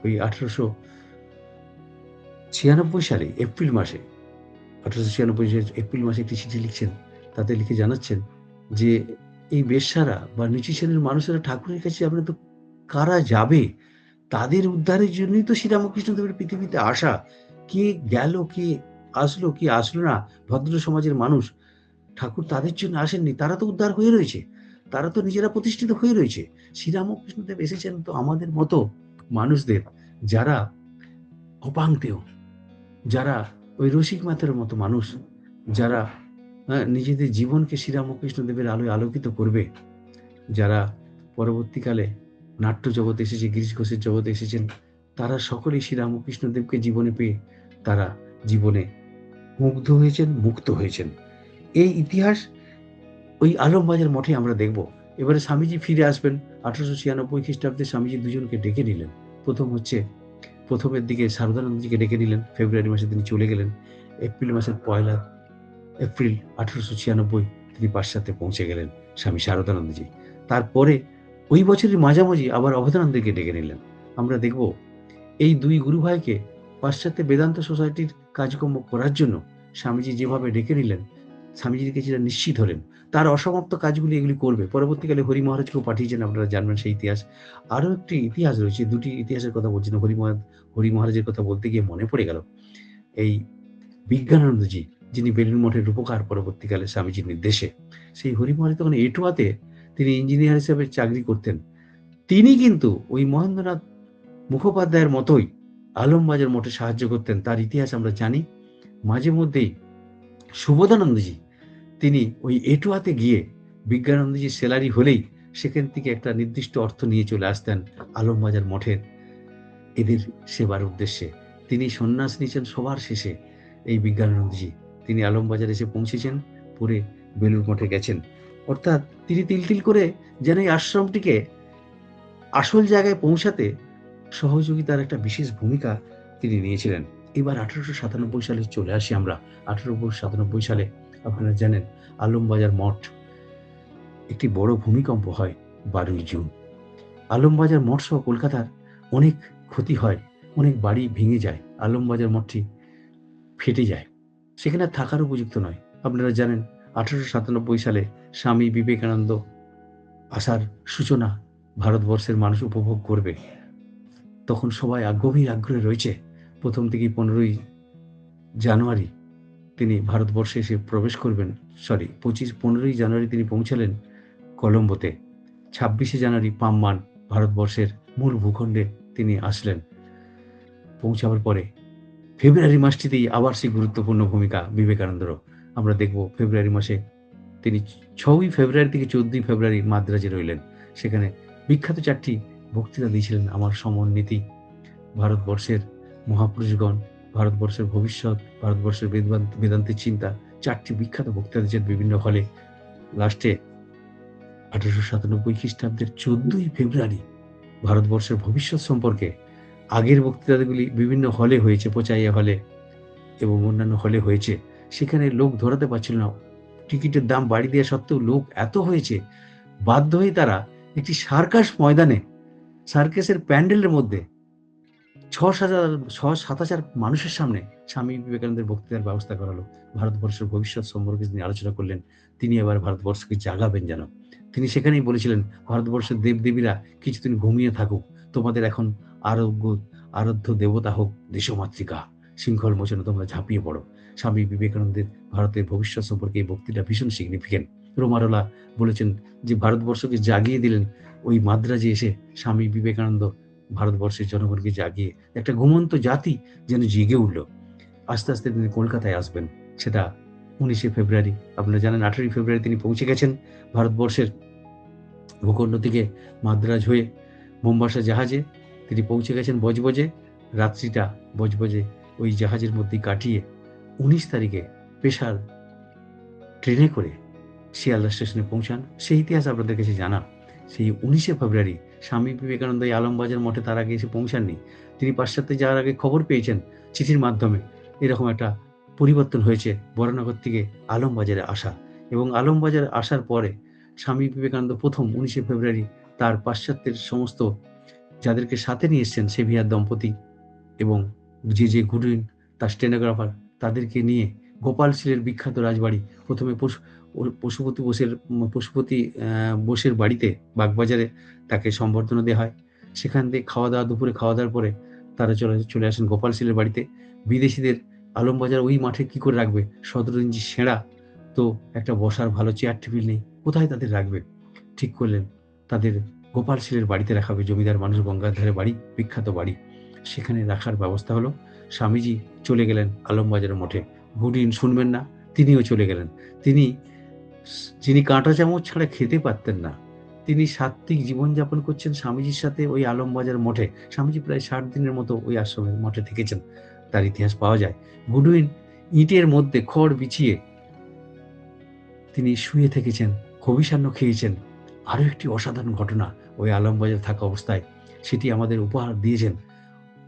A: ওই 1896 সালে এপ্রিল মাসে 1896 এপ্রিল মাসে একটি চিঠি লিখছেন। তাতে লিখে জানাচ্ছেন যে এই বেশ্যারা বা নিচু শ্রেণীর মানুষেরা ঠাকুরের কাছে আপনারা তো কারা যাবে? তাদের উদ্ধারের জন্যই তো শ্রীরামকৃষ্ণদেবের পৃথিবীতে আসা। কে গেল, কে আসলো, কে আসলো না, ভদ্র সমাজের মানুষ। ঠাকুর তাদের জন্য আসেননি। তারা তো উদ্ধার হয়ে রয়েছে। তারা তো নিজেরা প্রতিষ্ঠিত হয়ে রয়েছে। শ্রীরামকৃষ্ণদেব এসেছেন তো আমাদের মতো মানুষদের, যারা অপাংতেয়, যারা ওই রসিক মাতার মতো মানুষ, যারা নিজেদের জীবনকে শ্রীরামকৃষ্ণদেবের আলোয় আলোকিত করবে, যারা পরবর্তীকালে নাট্য জগতে এসেছে, গিরিশ ঘোষের জগতে এসেছেন, তারা সকলেই শ্রীরামকৃষ্ণদেবকে জীবনে পেয়ে তারা জীবনে মুগ্ধ হয়েছেন, মুক্ত হয়েছেন। এই ইতিহাস ওই আলমবাজার মঠে আমরা দেখব। এবারে স্বামীজি ফিরে আসবেন 1896 খ্রিস্টাব্দে। স্বামীজি দুজনকে ডেকে নিলেন। প্রথমের দিকে শারদানন্দজিকে ডেকে নিলেন। ফেব্রুয়ারি মাসে তিনি চলে গেলেন। এপ্রিল মাসের 1 এপ্রিল 1896 তিনি পাশ্চাত্যে পৌঁছে গেলেন স্বামী শারদানন্দজি। তারপরে ওই বছরের মাঝামাঝি আবার অভেদানন্দকে ডেকে নিলেন। আমরা দেখব এই দুই গুরু ভাইকে পাশ্চাত্যে বেদান্ত সোসাইটির কাজকর্ম করার জন্য স্বামীজি যেভাবে ডেকে নিলেন, স্বামীজির কাছে নিশ্চিত হলেন তার অসমাপ্ত কাজগুলি এগুলি করবে। পরবর্তীকালে হরি মহারাজকেও পাঠিয়েছেন, আপনারা জানবেন সেই ইতিহাস। আরও একটি ইতিহাস রয়েছে, দুটি ইতিহাসের কথা বলছি না, হরি মহারাজের কথা বলতে গিয়ে মনে পড়ে গেল এই বিজ্ঞানানন্দজি, যিনি বেলুড় মঠের রূপকার পরবর্তীকালে স্বামীজির নির্দেশে। সেই হরি মহারাজ তখন এটুয়াতে তিনি ইঞ্জিনিয়ার হিসেবে চাকরি করতেন। তিনি কিন্তু ওই মহেন্দ্রনাথ মুখোপাধ্যায়ের মতোই আলমবাজার মঠে সাহায্য করতেন। তার ইতিহাস আমরা জানি। মাঝে মধ্যেই সুবোধানন্দজি তিনি ওই এটুয়াতে গিয়ে বিজ্ঞানানন্দজির স্যালারি হলেই সেখান থেকে একটা নির্দিষ্ট অর্থ নিয়ে চলে আসতেন আলমবাজার মঠের এদের সেবার উদ্দেশ্যে। তিনি সন্ন্যাস নিয়েছেন সবার শেষে। এই বিজ্ঞানানন্দজি তিনি আলমবাজার এসে পৌঁছেছেন, পরে বেলুড় মঠে গেছেন। অর্থাৎ তিনি তিল করে যেন এই আশ্রমটিকে আসল জায়গায় পৌঁছাতে সহযোগিতার একটা বিশেষ ভূমিকা তিনি নিয়েছিলেন। এবার 1897 সালে চলে আসি আমরা। 1897 সালে আপনারা জানেন আলমবাজার মঠ একটি বড় ভূমিকম্প হয় 12 জুন। আলমবাজার মঠ সহ কলকাতার অনেক ক্ষতি হয়, অনেক বাড়ি ভেঙে যায়, আলমবাজার মঠটি ফেটে যায়। সেখানে থাকার উপযুক্ত নয়। আপনারা জানেন 1897 সালে স্বামী বিবেকানন্দ আসার সূচনা ভারতবর্ষের মানুষ উপভোগ করবে। তখন সবাই গভীর আগ্রহে রয়েছে। প্রথম থেকেই 15ই জানুয়ারি তিনি ভারতবর্ষে এসে প্রবেশ করবেন। 15ই জানুয়ারি তিনি পৌঁছালেন কলম্বোতে। 26শে জানুয়ারি পাম্বান ভারতবর্ষের মূল ভূখণ্ডে তিনি আসলেন। পৌঁছাবার পরে ফেব্রুয়ারি মাসটিতেই আবার সেই গুরুত্বপূর্ণ ভূমিকা বিবেকানন্দেরও আমরা দেখব। ফেব্রুয়ারি মাসে তিনি 6ই ফেব্রুয়ারি থেকে 14ই ফেব্রুয়ারি মাদ্রাজে রইলেন। সেখানে বিখ্যাত 4টি বক্তৃতা দিয়েছিলেন। আমার সমন্বিতি, ভারতবর্ষের মহাপুরুষগণ, ভারতবর্ষের ভবিষ্যৎ, ভারতবর্ষের বেদান্তের চিন্তা, 4টি বিখ্যাত বক্তৃতা দিয়েছেন বিভিন্ন হলে। লাস্টে 1897 খ্রিস্টাব্দের 14ই ফেব্রুয়ারি ভারতবর্ষের ভবিষ্যৎ সম্পর্কে আগের বক্তৃতাগুলি বিভিন্ন হলে হয়েছে, পোচাইয়া হলে এবং অন্যান্য হলে হয়েছে। সেখানে লোক ধরাতে পারছিল না। টিকিটের দাম বাড়িয়ে দেওয়া সত্ত্বেও লোক এত হয়েছে, বাধ্য হয়ে তারা একটি সার্কাস ময়দানে, সার্কাসের প্যান্ডেলের মধ্যে 6-7 হাজার মানুষের সামনে স্বামী বিবেকানন্দের বক্তৃতার ব্যবস্থা করালো। ভারতবর্ষের ভবিষ্যৎ সম্পর্কে তিনি আলোচনা করলেন। তিনি এবার ভারতবর্ষকে জাগাবেন যেন। তিনি সেখানেই বলেছিলেন, ভারতবর্ষের দেবদেবীরা কিছুদিন ঘুমিয়ে থাকুক, তোমাদের এখন আরাধ্য দেবতা হোক দেশমাতৃকা, শৃঙ্খল মোচনে তোমরা ঝাঁপিয়ে পড়ো। স্বামী বিবেকানন্দের ভারতের ভবিষ্যৎ সম্পর্কে এই বক্তৃতা ভীষণ সিগনিফিকেন্ট। রোমারোলা বলেছেন যে ভারতবর্ষকে জাগিয়ে দিলেন ওই মাদ্রাজে এসে। স্বামী বিবেকানন্দ ভারতবর্ষের জনগণকে জাগিয়ে একটা ঘুমন্ত জাতি যেন জেগে উঠল। আস্তে আস্তে তিনি কলকাতায় আসবেন, সেটা 19শে ফেব্রুয়ারি। আপনারা জানেন 18ই ফেব্রুয়ারি তিনি পৌঁছে গেছেন ভারতবর্ষের ভূখণ্ড থেকে মাদ্রাজ হয়ে মোম্বাসা জাহাজে তিনি পৌঁছে গেছেন বজবজে। রাত্রিটা বজবজে ওই জাহাজের মধ্যে কাটিয়ে 19 তারিখে স্পেশাল ট্রেনে করে শিয়ালদা স্টেশনে পৌঁছান। সেই ইতিহাস আপনাদের কাছে জানা। সেই 19শে ফেব্রুয়ারি স্বামী বিবেকানন্দ এই আলমবাজার মঠে তার আগে এসে পৌঁছাননি। তিনি পাশ্চাত্যে যাওয়ার আগে খবর পেয়েছেন চিঠির মাধ্যমে এরকম একটা পরিবর্তন হয়েছে, বরানগর থেকে আলমবাজারে আসা। এবং আলমবাজারে আসার পরে স্বামী বিবেকানন্দ প্রথম 19শে ফেব্রুয়ারি তার পাশ্চাত্যের সমস্ত যাদেরকে সাথে নিয়ে এসছেন, সেভিয়ার দম্পতি এবং যে গুডউইন তার স্টেনোগ্রাফার, তাদেরকে নিয়ে গোপাল শীলের বিখ্যাত রাজবাড়ি, প্রথমে পশুপতি বোসের বাড়িতে বাগবাজারে তাকে সম্বর্ধনা দেওয়া হয়। সেখান থেকে দুপুরে খাওয়া দাওয়ার পরে তারা চলে আসেন গোপাল শীলের বাড়িতে। বিদেশিদের আলমবাজার ওই মাঠে কি করে রাখবে, 17 ইঞ্চি সেরা, তো একটা বসার ভালো চেয়ার টেবিল নেই, কোথায় তাদের রাখবে? ঠিক করলেন তাদের গোপাল শীলের বাড়িতে রাখাবে। জমিদার মানুষ, গঙ্গার ধারে বাড়ি, বিখ্যাত বাড়ি, সেখানে রাখার ব্যবস্থা হলো। স্বামীজি চলে গেলেন আলমবাজারের মঠে। গুডউইন শুনবেন না, তিনিও চলে গেলেন। যিনি কাঁটা চামচ ছাড়া খেতে পারতেন না, তিনি সাত্ত্বিক জীবনযাপন করছেন স্বামীজির সাথে ওই আলমবাজার মঠে। স্বামীজি প্রায় 60 দিনের মতো ওই আশ্রমের মঠে থেকেছেন, তার ইতিহাস পাওয়া যায়। গুডউইন ইটের মধ্যে খড় বিছিয়ে তিনি শুয়ে থেকেছেন, খবিসান্ন খেয়েছেন। আরো একটি অসাধারণ ঘটনা ওই আলমবাজার থাকা অবস্থায়, সেটি আমাদের উপহার দিয়েছেন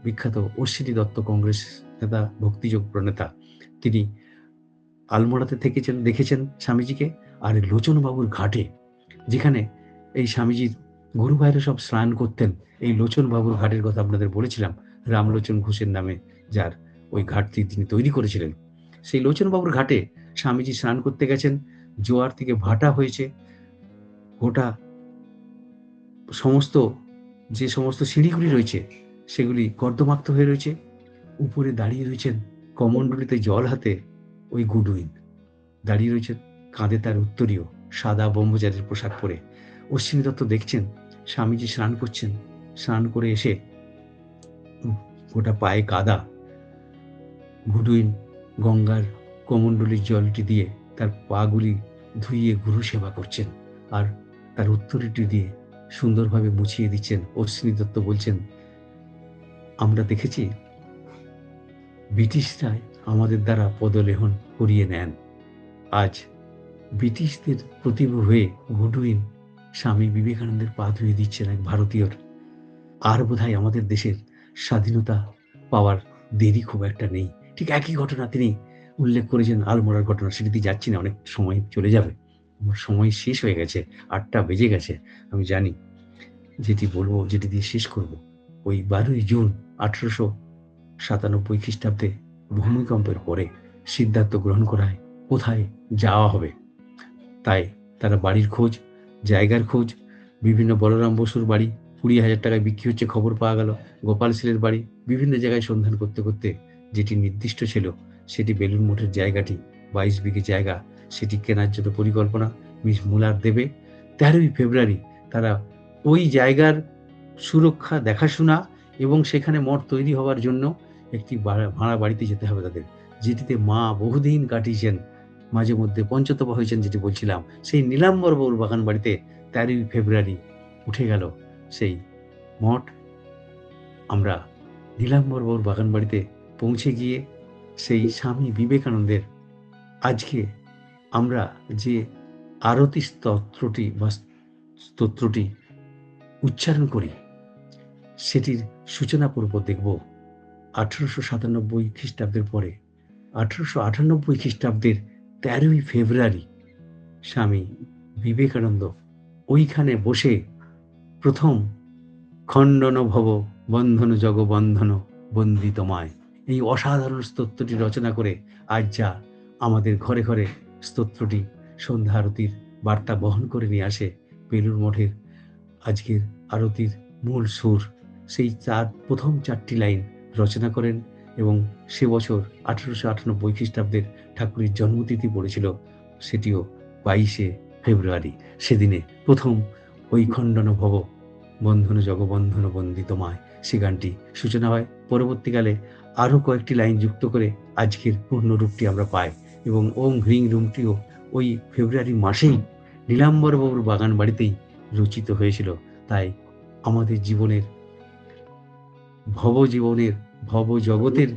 A: বিখ্যাত অশ্বিনী দত্ত, কংগ্রেস নেতা, ভক্তিযোগ প্রণেতা। তিনি আলমোড়াতে দেখেছেন স্বামীজিকে। আর লোচনবাবুর ঘাটে, যেখানে এই স্বামীজির গুরু ভাইরা সব স্নান করতেন, এই লোচনবাবুর ঘাটের কথা আপনাদের বলেছিলাম, রামলোচন ঘোষের নামে যার ওই ঘাটটি তিনি তৈরি করেছিলেন। সেই লোচনবাবুর ঘাটে স্বামীজি স্নান করতে গেছেন। জোয়ার থেকে ভাটা হয়েছে, গোটা যে সমস্ত সিঁড়িগুলি রয়েছে সেগুলি কর্দমাক্ত হয়ে রয়েছে। উপরে দাঁড়িয়ে রয়েছেন কমণ্ডলুতে জল হাতে ওই গুডউইন দাঁড়িয়ে রয়েছেন, কাঁধে তার উত্তরীয় সাদা ব্রহ্মচারীর পোশাক পরে। অশ্বিনী দত্ত দেখছেন স্বামীজি স্নান করছেন, স্নান করে এসে গোটা পায়ে কাদা, গুডউইন গঙ্গার কমণ্ডলীর জলটি দিয়ে তার পাগুলি ধুইয়ে গুরু সেবা করছেন আর তার উত্তরীটি দিয়ে সুন্দরভাবে মুছিয়ে দিচ্ছেন। অশ্বিনী দত্ত বলছেন, আমরা দেখেছি ব্রিটিশরা আমাদের দ্বারা পদলেহন করিয়ে নেন, আজ ব্রিটিশদের প্রতিভু হয়ে গুডউইন স্বামী বিবেকানন্দের পা ধুয়ে দিচ্ছেন এক ভারতীয়র। আর বোধহয় আমাদের দেশের স্বাধীনতা পাওয়ার দেরি খুব একটা নেই। ঠিক একই ঘটনা তিনি উল্লেখ করেছেন, আলমোড়ার ঘটনা। সেটিতে যাচ্ছি না, অনেক সময় চলে যাবে, আমার সময় শেষ হয়ে গেছে, 8টা বেজে গেছে। আমি জানি যেটি বলবো, যেটি দিয়ে শেষ করব, ওই 12ই জুন 1897 খ্রিস্টাব্দে ভূমিকম্পের পরে সিদ্ধান্ত গ্রহণ করা হয় কোথায় যাওয়া হবে। তাই তারা বাড়ির খোঁজ, জায়গার খোঁজ, বিভিন্ন বলরাম বসুর বাড়ি 20,000 টাকায় বিক্রি হচ্ছে খবর পাওয়া গেল, গোপাল শীলের বাড়ি, বিভিন্ন জায়গায় সন্ধান করতে করতে যেটি নির্দিষ্ট ছিল সেটি বেলুন মঠের জায়গাটি, 22 বিঘে জায়গা, সেটি কেনার জন্য পরিকল্পনা মিস মুলার দেবে। 13ই ফেব্রুয়ারি তারা ওই জায়গার সুরক্ষা, দেখাশোনা এবং সেখানে মঠ তৈরি হওয়ার জন্য একটি ভাড়া বাড়িতে যেতে হবে তাদের, যেটিতে মা বহুদিন কাটিয়েছেন, মাঝে মধ্যে পঞ্চতপা হয়েছেন যেটি বলছিলাম। সেই নীলাম্বর বাবুর বাগান বাড়িতে 13ই ফেব্রুয়ারি উঠে গেল সেই মঠ। আমরা নীলাম্বর বাবুর বাগান বাড়িতে পৌঁছে গিয়ে সেই স্বামী বিবেকানন্দের আজকে আমরা যে আরতি স্তোত্রটি বা স্তোত্রটি উচ্চারণ করি, সেটির সূচনা পর্ব দেখব 1897 খ্রিস্টাব্দের পরে 1898 খ্রিস্টাব্দের 13ই ফেব্রুয়ারি স্বামী বিবেকানন্দ ওইখানে বসে প্রথম খণ্ডন ভব বন্ধন জগবন্ধন বন্দিতমায় এই অসাধারণ স্তোত্রটি রচনা করে আজ যা আমাদের ঘরে ঘরে স্তোত্রটি সন্ধ্যা আরতির বার্তা বহন করে নিয়ে আসে। বেলুড় মঠের আজকের আরতির মূল সুর সেই প্রথম 4টি লাইন রচনা করেন এবং সে বছর 1898 খ্রিস্টাব্দের ঠাকুরের জন্মতিথি পড়েছিল, সেটিও 22শে ফেব্রুয়ারি। সেদিনে প্রথম ওই খণ্ডন ভব বন্ধন জগবন্ধন বন্দিতমায় সে গানটি সূচনা হয়। পরবর্তীকালে আরও কয়েকটি লাইন যুক্ত করে আজকের পূর্ণ রূপটি আমরা পাই এবং ওং হ্রিং রুমটিও ওই ফেব্রুয়ারি মাসেই নীলাম্বরবাবুর বাগান বাড়িতেই রচিত হয়েছিল। তাই আমাদের জীবনের ভব জগতের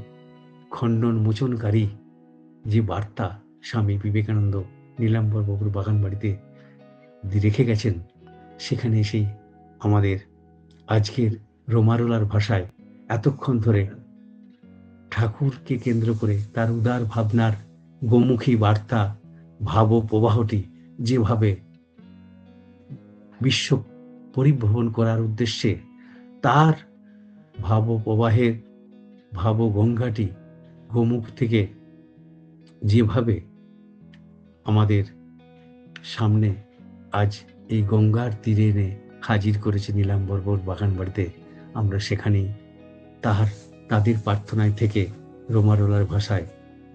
A: খণ্ডন মোচনকারী যে বার্তা স্বামী বিবেকানন্দ নীলাম্বরবাবুর বাগান বাড়িতে রেখে গেছেন, সেখানে এসেই আমাদের আজকের রোমারোলার ভাষায় এতক্ষণ ধরে ঠাকুরকে কেন্দ্র করে তার উদার ভাবনার গোমুখী বার্তা ভাব প্রবাহটি যেভাবে বিশ্ব পরিভ্রমণ করার উদ্দেশ্যে তার ভাব প্রবাহের ভাব গঙ্গাটি গোমুখ থেকে যেভাবে আমাদের সামনে আজ এই গঙ্গার তীরে এনে হাজির করেছে নীলাম্বরবাবুর বাগান বাড়িতে, আমরা সেখানেই তাদের প্রার্থনায় থেকে রোমারোলার ভাষায়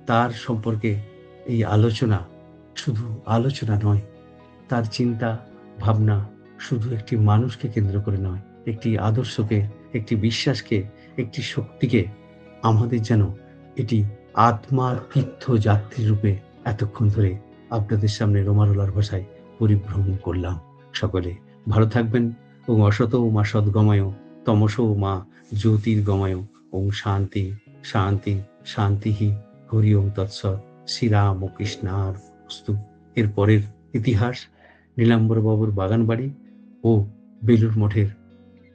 A: তার সম্পর্কে এই আলোচনা শুধু আলোচনা নয়, তার চিন্তা ভাবনা শুধু একটি মানুষকে কেন্দ্র করে নয়, একটি আদর্শকে, একটি বিশ্বাসকে, একটি শক্তিকে আমাদের যেন এটি আত্মার তীর্থযাত্রী রূপে এতক্ষণ ধরে আপনাদের সামনে রোমারোলার ভাষায় পরিভ্রমণ করলাম। সকলে ভালো থাকবেন। ওং অসত মা সদ্গময় তমসো মা জ্যোতির্গময় ওং শান্তি শান্তি শান্তিহি হরি ওং তৎসৎ শ্রীরাম ও কৃষ্ণার বস্তু। এর পরের ইতিহাস নীলাম্বরবাবুর বাগান বাড়ি ও বেলুড় মঠের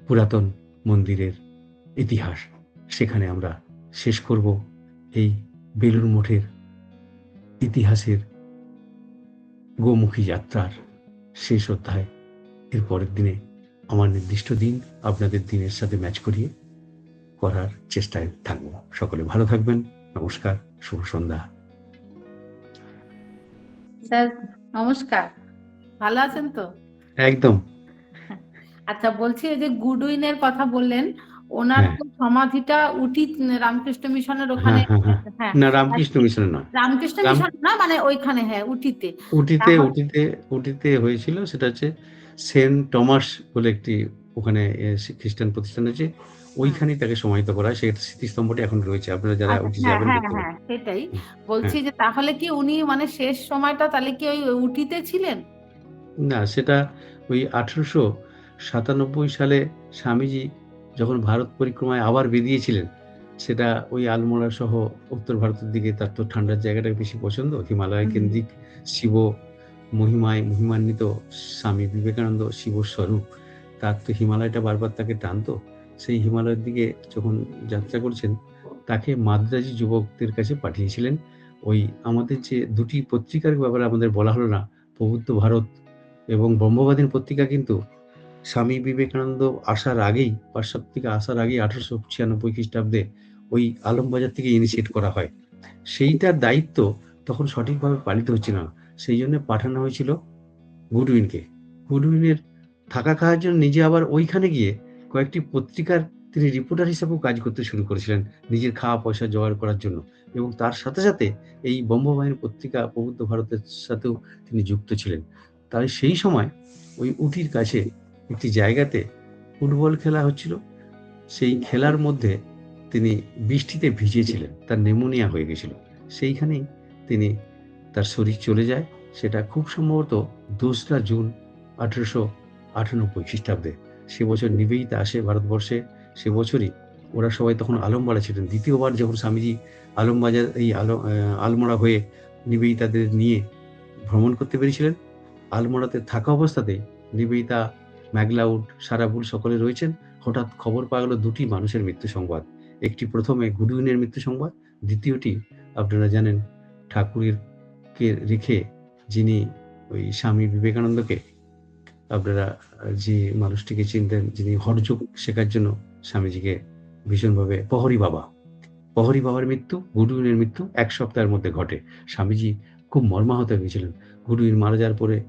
A: পুরাতন মন্দিরের ইতিহাস। সেখানে আমরা শেষ করব এই বেলুড় মঠের ইতিহাসের গোমুখী যাত্রার শেষ অধ্যায়। এর পরের দিনে আমার নির্দিষ্ট দিন আপনাদের দিনের সাথে ম্যাচ করিয়ে করার চেষ্টায় থাকবো। সকলে ভালো থাকবেন। নমস্কার, শুভ সন্ধ্যা।
B: স্যার নমস্কার, ভালো আছেন তো?
A: একদম।
B: আচ্ছা, বলছি এই যে গুডউইনের কথা বললেন, ওনার তো সমাধিটা উটি রামকৃষ্ণ মিশনের ওখানে।
A: হ্যাঁ, না রামকৃষ্ণ মিশনে নয়,
B: রামকৃষ্ণ মিশন না, মানে ওইখানে, হ্যাঁ উটিতে।
A: উটিতে হয়েছিল। সেটা হচ্ছে সেন্ট টমাস বলে একটি ওখানে খ্রিস্টান প্রতিষ্ঠান আছে, ওইখানেই তাকে সমাহিত করা হয়। সেটা স্মৃতিস্তম্ভটি এখন রয়েছে, আপনারা যারা উটি যাবেন দেখতে পাবেন।
B: সেটাই বলছি যে তাহলে কি উনি মানে শেষ সময়টা তাহলে কি ওই উটিতে ছিলেন?
A: না, সেটা ওই 1897 সালে স্বামীজি যখন ভারত পরিক্রমায় আবার বেরিয়েছিলেন, সেটা ওই আলমোড়া সহ উত্তর ভারতের দিকে, তার তো ঠান্ডার জায়গাটা বেশি পছন্দ, হিমালয় কেন্দ্রিক শিব মহিমান্বিত স্বামী বিবেকানন্দ শিবস্বরূপ, তার তো হিমালয়টা বারবার তাকে টানতো। সেই হিমালয়ের দিকে যখন যাত্রা করছেন, তাকে মাদ্রাজি যুবকদের কাছে পাঠিয়েছিলেন। ওই আমাদের যে দুটি পত্রিকার ব্যাপারে আমাদের বলা হলো না, প্রবুদ্ধ ভারত এবং ব্রহ্মবাদীর পত্রিকা, কিন্তু স্বামী বিবেকানন্দ আসার আগেই, পাশ্চাত্য থেকে আসার আগেই 1896 খ্রিস্টাব্দে ওই আলমবাজার থেকে ইনিশিয়েট করা হয়। সেইটার দায়িত্ব তখন সঠিকভাবে পালিত হচ্ছে না, সেই জন্য পাঠানো হয়েছিল গুডউইনকে। গুডউইনের থাকা খাওয়ার জন্য নিজে আবার ওইখানে গিয়ে কয়েকটি পত্রিকার তিনি রিপোর্টার হিসেবেও কাজ করতে শুরু করেছিলেন, নিজের খাওয়া পয়সা জোগাড় করার জন্য। এবং তার সাথে সাথে এই ব্রহ্মবাহিনীর পত্রিকা প্রবুদ্ধ ভারতের সাথেও তিনি যুক্ত ছিলেন। তাই সেই সময় ওই উটির কাছে একটি জায়গাতে ফুটবল খেলা হচ্ছিল। সেই খেলার মধ্যে তিনি বৃষ্টিতে ভিজেছিলেন, তার নিউমোনিয়া হয়ে গেছিল। সেইখানেই তিনি তার শরীর চলে যায়। সেটা খুব সম্ভবত 2রা জুন 1898 খ্রিস্টাব্দে। সে বছর নিবেদিতা আসে ভারতবর্ষে। সে বছরই ওরা সবাই তখন আলমবাড়া ছিলেন। দ্বিতীয়বার যখন স্বামীজি আলমবাজার এই আলমোড়া হয়ে নিবেদিতাদের নিয়ে ভ্রমণ করতে পেরেছিলেন। আলমোড়াতে থাকা অবস্থাতে নিবেদিতা, ম্যাকলাউড, সারাবুল সকলে রয়েছেন। হঠাৎ খবর পাওয়া গেল ২ টি মানুষের মৃত্যু সংবাদ। একটি প্রথমে গুডউইনের মৃত্যু সংবাদ, দ্বিতীয়টি আপনারা জানেন ঠাকুরের রেখে যিনি ওই স্বামী বিবেকানন্দকে আপনারা যে মানুষটিকে চিনতেন, যিনি হঠযোগ শেখার জন্য স্বামীজিকে ভীষণভাবে প্রহরী বাবার মৃত্যু, গুডউইনের মৃত্যু ১ সপ্তাহের মধ্যে ঘটে। স্বামীজি খুব মর্মাহত হয়েছিলেন। গুডউইন মারা যাওয়ার পরে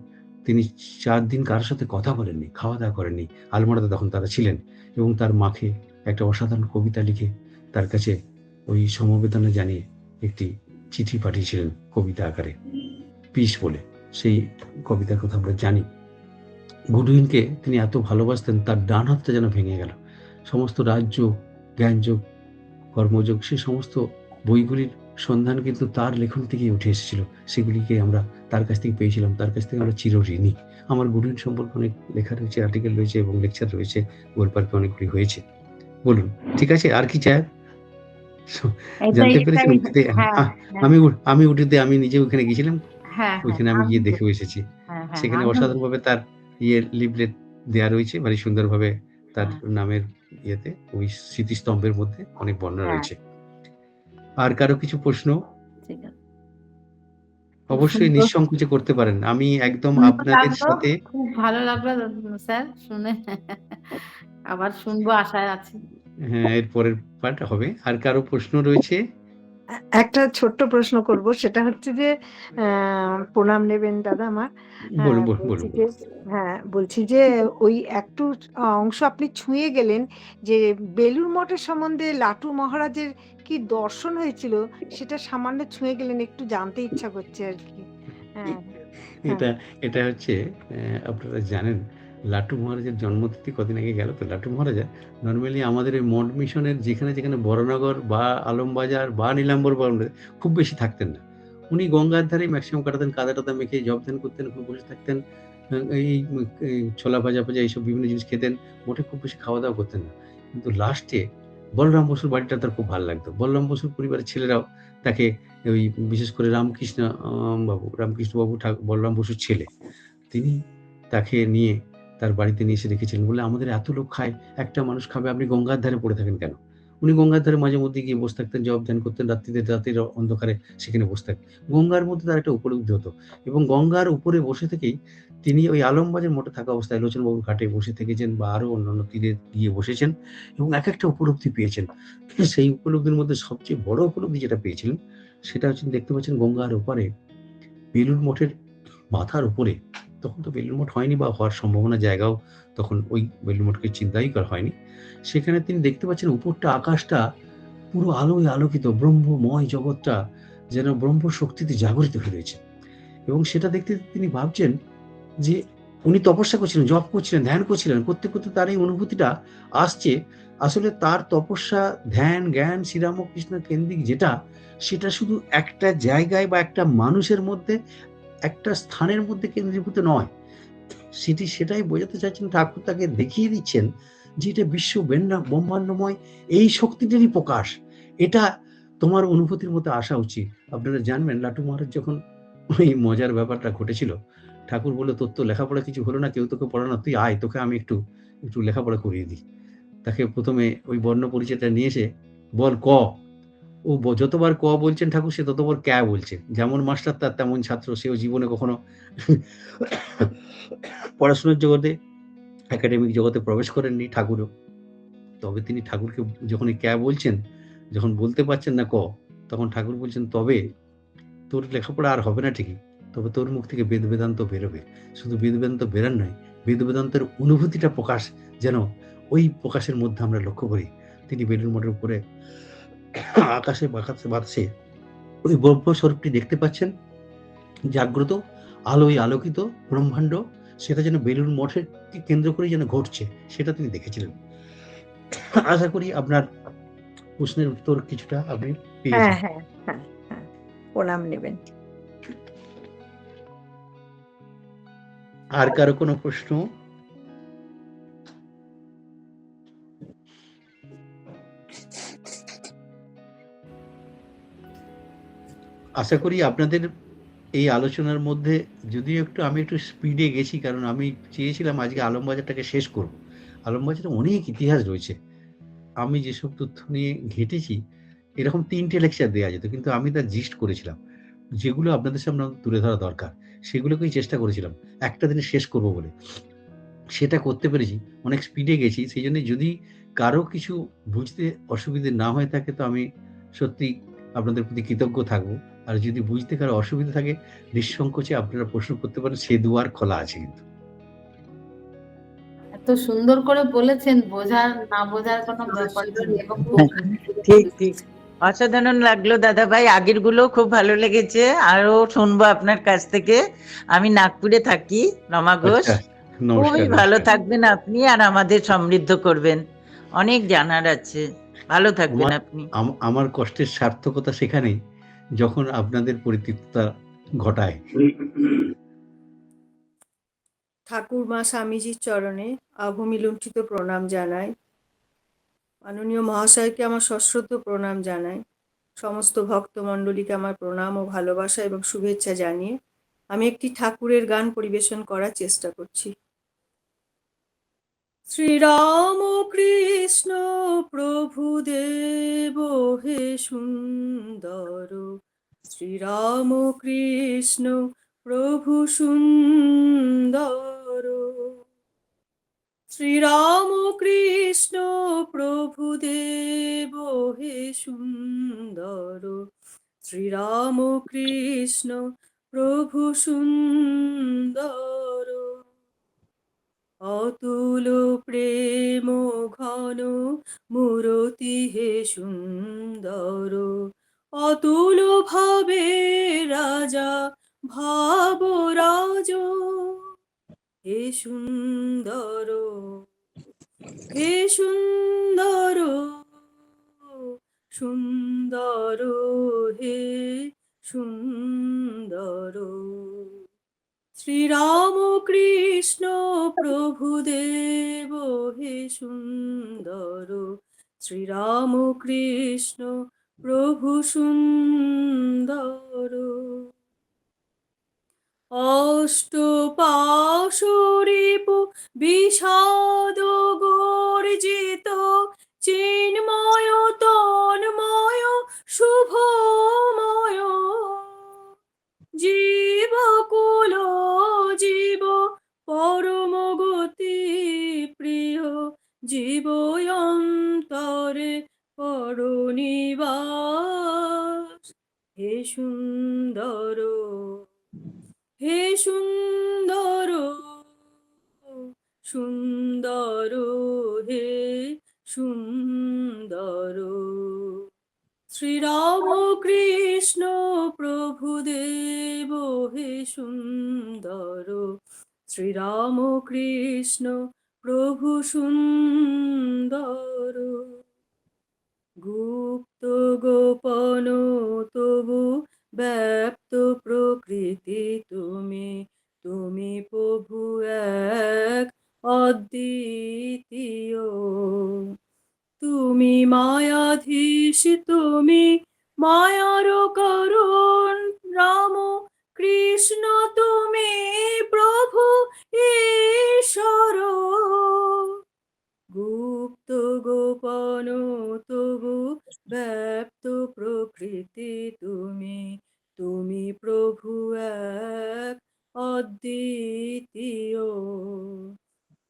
A: তিনি ৪ দিন কারো সাথে কথা বলেননি, খাওয়া-দাওয়া করেননি। আলমোড়াতে তখন তারা ছিলেন এবং তার মাকে একটা অসাধারণ কবিতা লিখে তার কাছে ওই সমবেদনা জানিয়ে একটি চিঠি পাঠিয়েছিলেন কবিতা আকারে, পিস বলে। সেই কবিতার কথা আমরা জানি। গুডউইনকে তিনি এত ভালোবাসতেন, তার ডান হাতটা যেন ভেঙে গেল। সমস্ত রাজযোগ, জ্ঞানযোগ, কর্মযোগ, সে সমস্ত বইগুলির সন্ধান কিন্তু তার লেখন থেকেই উঠে এসেছিল। সেগুলিকে আমরা তার কাছ থেকে পেয়েছিলাম। তার কাছ থেকে আমরা চিরঋণী। আমার গুডউইন সম্পর্কে অনেক লেখা রয়েছে, আর্টিকেল রয়েছে এবং লেকচার রয়েছে। গোলপার্কে অনেকগুলি হয়েছে। বলুন, ঠিক আছে? আর কি চাই?
B: এটাই
A: জানতে পেরেছেন
B: এটাই
A: উটিতে?
B: হ্যাঁ, হ্যাঁ,
A: আমি উটিতে আমি নিজে ওখানে গেছিলাম।
B: হ্যাঁ, হ্যাঁ,
A: ওইখানে আমি গিয়ে
B: আমিও।
A: দেখেও এসেছি।
B: হ্যাঁ, হ্যাঁ,
A: সেখানে
B: আমিও।
A: অসাধারণভাবে তার লিফলেট দেয়া রয়েছে। ভারী সুন্দরভাবে তার
B: হ্যাঁ,
A: নামের ইয়েতে ওই স্মৃতিস্তম্ভের মধ্যে অনেক বর্ণনা
B: হ্যাঁ,
A: রয়েছে। আর কারো কিছু প্রশ্ন?
B: ঠিক আছে। খুব
A: অবশ্যই
B: সুন্দর,
A: নিঃসংকোচে করতে পারেন। আমি একদম
B: সুন্দর
A: আপনাদের
B: লাগলো।
A: সাথে
B: খুব ভালো লাগলো স্যার শুনে। আবার শুনবো আশায় আছি।
A: হ্যাঁ, এর পরের পার্ট হবে। আর কারো প্রশ্ন রয়েছে?
C: একটা ছোট্ট প্রশ্ন করব, সেটা হচ্ছে যে প্রণাম নেবেন দাদা আমার।
A: বলুন, বলুন,
C: বলছি
A: বলুন।
C: যে বলছি যে ওই একটু অংশ আপনি ছুঁয়ে গেলেন, যে বেলুড় মঠের সম্বন্ধে লাটু মহারাজের কি দর্শন হয়েছিল, সেটা সামান্য ছুঁয়ে গেলেন, একটু জানতে ইচ্ছা করছে আর কি। হ্যাঁ, হ্যাঁ,
A: এটা এটা হচ্ছে আপনারা জানেন লাটু মহারাজের জন্মতিথি কদিন আগে গেল তো। লাটু মহারাজা নরমালি আমাদের এই মঠ মিশনের যেখানে বড়নগর বা আলমবাজার বা নীলাম্বর বাউন্ডারি খুব বেশি থাকতেন না। উনি গঙ্গার ধারেই ম্যাক্সিমাম কাটাতেন, কাদা-টাদা মেখে জব ধ্যান করতেন, খুব বসে থাকতেন। এই ছোলা ভাজা এইসব বিভিন্ন জিনিস খেতেন। মোটে খুব বেশি খাওয়া-দাওয়া করতেন না। কিন্তু লাস্টে বলরাম বসুর বাড়িটা তার খুব ভাল লাগতো। বলরাম বসুর পরিবারের ছেলেরাও তাকে ওই বিশেষ করে রামকৃষ্ণ বাবু বলরাম বসুর ছেলে। তিনি তাকে নিয়ে তার বাড়িতে নিয়ে এসে রেখেছিলেন। বললে, "আমাদের এত লোক খায়, একটা মানুষ খাবে, আপনি গঙ্গার ধারে পড়ে থাকেন কেন?" উনি গঙ্গার ধারে মাঝে মধ্যে গিয়ে বসে থাকতেন, জপ ধ্যান করতেন, রাতের অন্ধকারে সেখানে বসে থাকতেন। গঙ্গার মধ্যে তার একটা উপলব্ধি হতো এবং গঙ্গার উপরে বসে থেকেই তিনি ওই আলমবাজার মোড়ে থাকা অবস্থায় লোচনবাবুর ঘাটে বসে থেকেছেন বা আরো অন্যান্য তীরে গিয়ে বসেছেন এবং একেকটা উপলব্ধি পেয়েছেন। সেই উপলব্ধির মধ্যে সবচেয়ে বড় উপলব্ধি যেটা পেয়েছিলেন, সেটা হচ্ছে দেখতে পাচ্ছেন গঙ্গার ওপারে বেলুড় মঠের মাথার উপরে, তখন তো বেলুড় মঠ হয়নি বা হওয়ার সম্ভাবনা জায়গাও তখন ওই বেলুড় মঠকে চিন্তাই করা হয়নি। সেখানে তিনি দেখতে পাচ্ছেন উপরটা আকাশটা পুরো আলোয় আলোকিত, ব্রহ্মময় জগৎটা যেন ব্রহ্ম শক্তিতে জাগরিত হয়ে রয়েছে এবং সেটা দেখতে তিনি ভাবছেন যে উনি তপস্যা করছিলেন, জপ করছিলেন, ধ্যান করছিলেন। করতে তার এই অনুভূতিটা আসছে। আসলে তার তপস্যা, ধ্যান, জ্ঞান শ্রীরামকৃষ্ণ কেন্দ্রিক যেটা, সেটা শুধু একটা জায়গায় বা একটা মানুষের মধ্যে, একটা স্থানের মধ্যে কেন্দ্রীভূত নয়। সেটাই বোঝাতে চাইছেন ঠাকুর, তাকে দেখিয়ে দিচ্ছেন যে এটা বিশ্ব ব্রহ্মাণ্ডময় এই শক্তিটারই প্রকাশ। এটা তোমার অনুভূতির মধ্যে আসা উচিত। আপনারা জানবেন লাটু মহারাজ যখন ওই মজার ব্যাপারটা ঘটেছিল, ঠাকুর বলল, "তোর তো লেখাপড়া কিছু হলো না, কেউ তোকে পড়ায় না, তুই আয়, তোকে আমি একটু লেখাপড়া করিয়ে দিই।" তাকে ১ম এ ওই বর্ণ পরিচয়টা নিয়ে এসে, "বল ক।" ও যতবার ক বলছেন ঠাকুর, সে ততবার ক্যা বলছে। যেমন মাস্টার তার তেমন ছাত্র। সেও জীবনে কখনো পড়াশোনার জগতে, একাডেমিক জগতে প্রবেশ করেননি ঠাকুরও। তবে তিনি ঠাকুরকে যখন এই ক্যা বলছেন, যখন বলতে পারছেন না ক, তখন ঠাকুর বলছেন, "তবে তোর লেখাপড়া আর হবে না ঠিকই। তবে তোর মুখ থেকে বেদ-বেদান্ত বেরোবে। শুধু বেদ-বেদান্ত বেরার নয়, বেদ-বেদান্তের অনুভূতিটা প্রকাশ যেন ওই প্রকাশের মধ্যে আমরা লক্ষ্য করি।" তিনি বেলুড় মঠের উপরে আকাশে বাতাসে ওই ব্রহ্মস্বরূপটি দেখতে পাচ্ছেন, জাগ্রত, আলোয় আলোকিত ব্রহ্মাণ্ড, সেটা যেন বেলুড় মঠকে কেন্দ্র করেই যেন ঘটছে, সেটা তিনি দেখেছিলেন। আশা করি আপনার প্রশ্নের উত্তর কিছুটা আপনি
C: হ্যাঁ,
A: পেয়েছেন।
C: হ্যাঁ, হ্যাঁ, হ্যাঁ, প্রণাম নেবেন।
A: আর কারো কোনো প্রশ্ন? আশা করি আপনাদের এই আলোচনার মধ্যে, যদিও আমি একটু স্পিডে গেছি, কারণ আমি চেয়েছিলাম আজকে আলমবাজারটাকে শেষ করব। আলমবাজারে অনেক ইতিহাস রয়েছে। আমি যেসব তথ্য নিয়ে ঘেঁটেছি, এরকম ৩ টে লেকচার দেয়া যেত। কিন্তু আমি তার জিস্ট করেছিলাম। যেগুলো আপনাদের সামনে তুলে ধরা দরকার, সেগুলোকেই চেষ্টা করেছিলাম একটা দিনে শেষ করব বলে। সেটা করতে পেরেছি। অনেক স্পিডে গেছি। সেইজন্য যদি কারো কিছু বুঝতে অসুবিধে না হয়ে থাকে, তো আমি সত্যিই আপনাদের প্রতি কৃতজ্ঞ থাকব। আর যদি বুঝতে কারো অসুবিধা থাকে, নিঃসংকোচে আপনারা প্রশ্ন করতে পারেন। সে দুয়ার খোলা আছে কিন্তু।
B: এত সুন্দর করে বলেছেন, বোঝার না বোঝার কোনো ব্যাপার নেই, এবং খুব
D: ঠিক ঠিক, অসাধারণ লাগলো দাদা ভাই, আগের গুলো খুব ভালো লেগেছে, আরো শুনবো আপনার কাছ থেকে। আমি নাগপুরে থাকি, রমা ঘোষ।
A: আচ্ছা,
D: খুবই
A: নমস্কার,
D: ভালো
A: নমস্কার।
D: থাকবেন আপনি, আর আমাদের সমৃদ্ধ করবেন, অনেক জানার আছে। ভালো থাকবেন
A: আমার
D: আপনি।
A: আমার কষ্টের সার্থকতা সেখানেই, যখন আপনাদের পরিতৃপ্ততা ঘটায়।
E: ঠাকুরমা স্বামীজির চরণে আভূমি লুণ্ঠিত প্রণাম জানাই। মাননীয় মহাশয়কে আমার সশ্রদ্ধ প্রণাম জানাই। সমস্ত ভক্তমণ্ডলীকে আমার প্রণাম ও ভালোবাসা এবং শুভেচ্ছা জানিয়ে আমি একটি ঠাকুরের গান পরিবেশন করার চেষ্টা করছি। শ্রীরাম কৃষ্ণ প্রভু দেব হে সুন্দর, শ্রীরাম কৃষ্ণ প্রভু সুন্দর, শ্রীরাম কৃষ্ণ প্রভু দেব হে সুন্দর, শ্রীরাম কৃষ্ণ প্রভু সুন্দর, অতুল প্রেম ঘন মূরতি হে সুন্দর, অতুল ভাবে রাজা ভাব রাজ, হে সুন্দর, হে সুন্দর, সুন্দর, হে সুন্দর, শ্রীরাম কৃষ্ণ প্রভু দেব হে সুন্দর, শ্রীরাম কৃষ্ণ প্রভু সুন্দর, অষ্টপাশরিপ বিষাদ গর্জিত, চিন্ময় তন্ময় শুভময়, জীবকুল জীব পরম গতি প্রিয়, জীব অন্তরে পরনিবাস, হে সুন্দর, হে সুন্দর, সুন্দর, হে সুন্দর, শ্রীরাম কৃষ্ণ প্রভু দেব হে সুন্দর, শ্রীরাম কৃষ্ণ প্রভু সুন্দর, গুপ্ত গোপন তবু ব্যাপ্ত প্রকৃতি তুমি, তুমি প্রভু এক অদ্বিতীয়, তুমি মায়াধীশ, তুমি মায়ার কারণ, রাম কৃষ্ণ তুমি প্রভু ঈশ্বর, গুপ্ত গোপন তবু ব্যাপ্ত প্রকৃতি তুমি, তুমি প্রভু এক অদ্বিতীয়,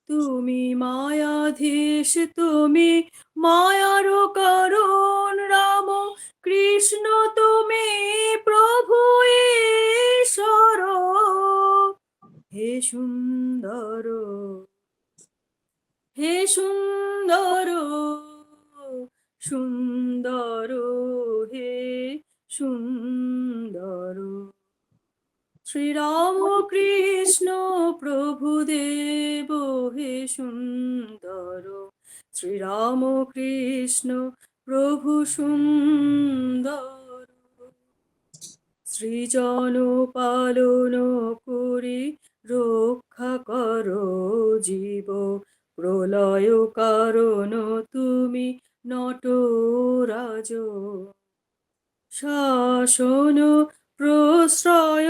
E: তুমি মায়াধীশ, তুমি মায়ার কারণ, রাম কৃষ্ণ তুমি প্রভু ঈশ্বর, হে সুন্দর, হে সুন্দর, সুন্দর, হে সুন্দর, শ্রীরাম কৃষ্ণ প্রভু দেব হে সুন্দর, শ্রীরাম কৃষ্ণ প্রভু সুন্দর, সৃজন পালন করি রক্ষা করো জীব, প্রলয় কারণ তুমি নটরাজ, শাসন প্রশ্রয়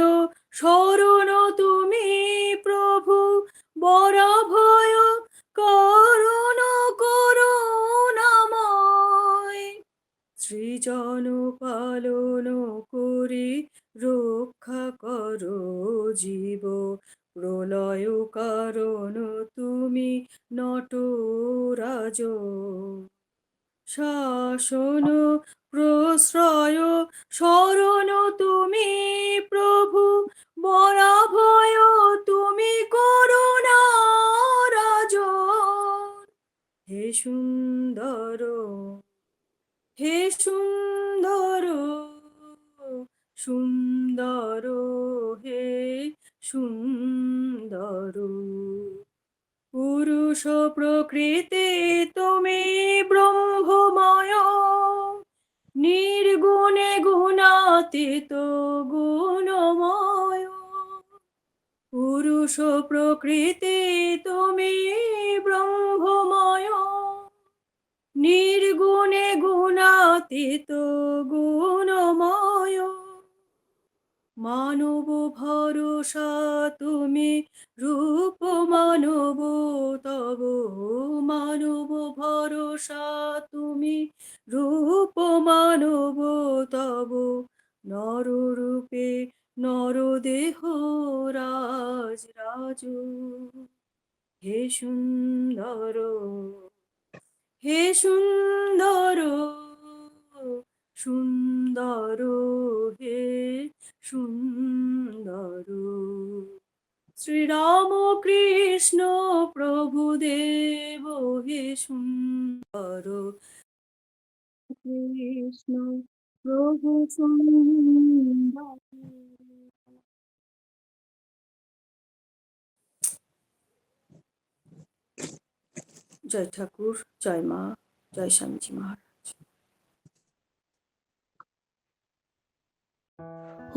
E: শরণ তুমি প্রভু, বরাভয় করুণ করুণাময়। সৃজন পালন করি রক্ষা করো জীব, প্রলয় কারণ তুমি নটরাজ। শাসন প্রশ্রয় শরণ তুমি প্রভু, বরাভয় তুমি করুণারাজ। হে সুন্দর, হে সুন্দর, সুন্দর, হে সুন্দর। পুরুষ প্রকৃতি তুমি ব্রহ্মময়, নির্গুণে গুণাতীত গুণময়। পুরুষ প্রকৃতি তুমি ব্রহ্মময়, নির্গুণে গুণাতীত গুণময়। মানব ভরসা তুমি রূপ মানব তব, মানব ভরসা তুমি রূপ মানব তব। নররূপে নরদেহ রাজ রাজ। হে সুন্দর, হে সুন্দর, সুন্দর, হে সুন্দর। শ্রীরাম কৃষ্ণ প্রভুদেব হে সুন্দর, কৃষ্ণ প্রভু সুন্দর। জয় ঠাকুর, জয় মা, জয় স্বামীজি মহারাজ।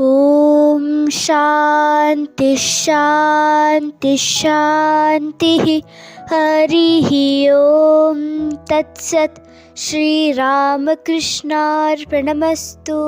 F: ॐ शान्ति शान्ति शान्तिः। हरिः ॐ तत्सत्। श्रीरामकृष्णार्पणमस्तु।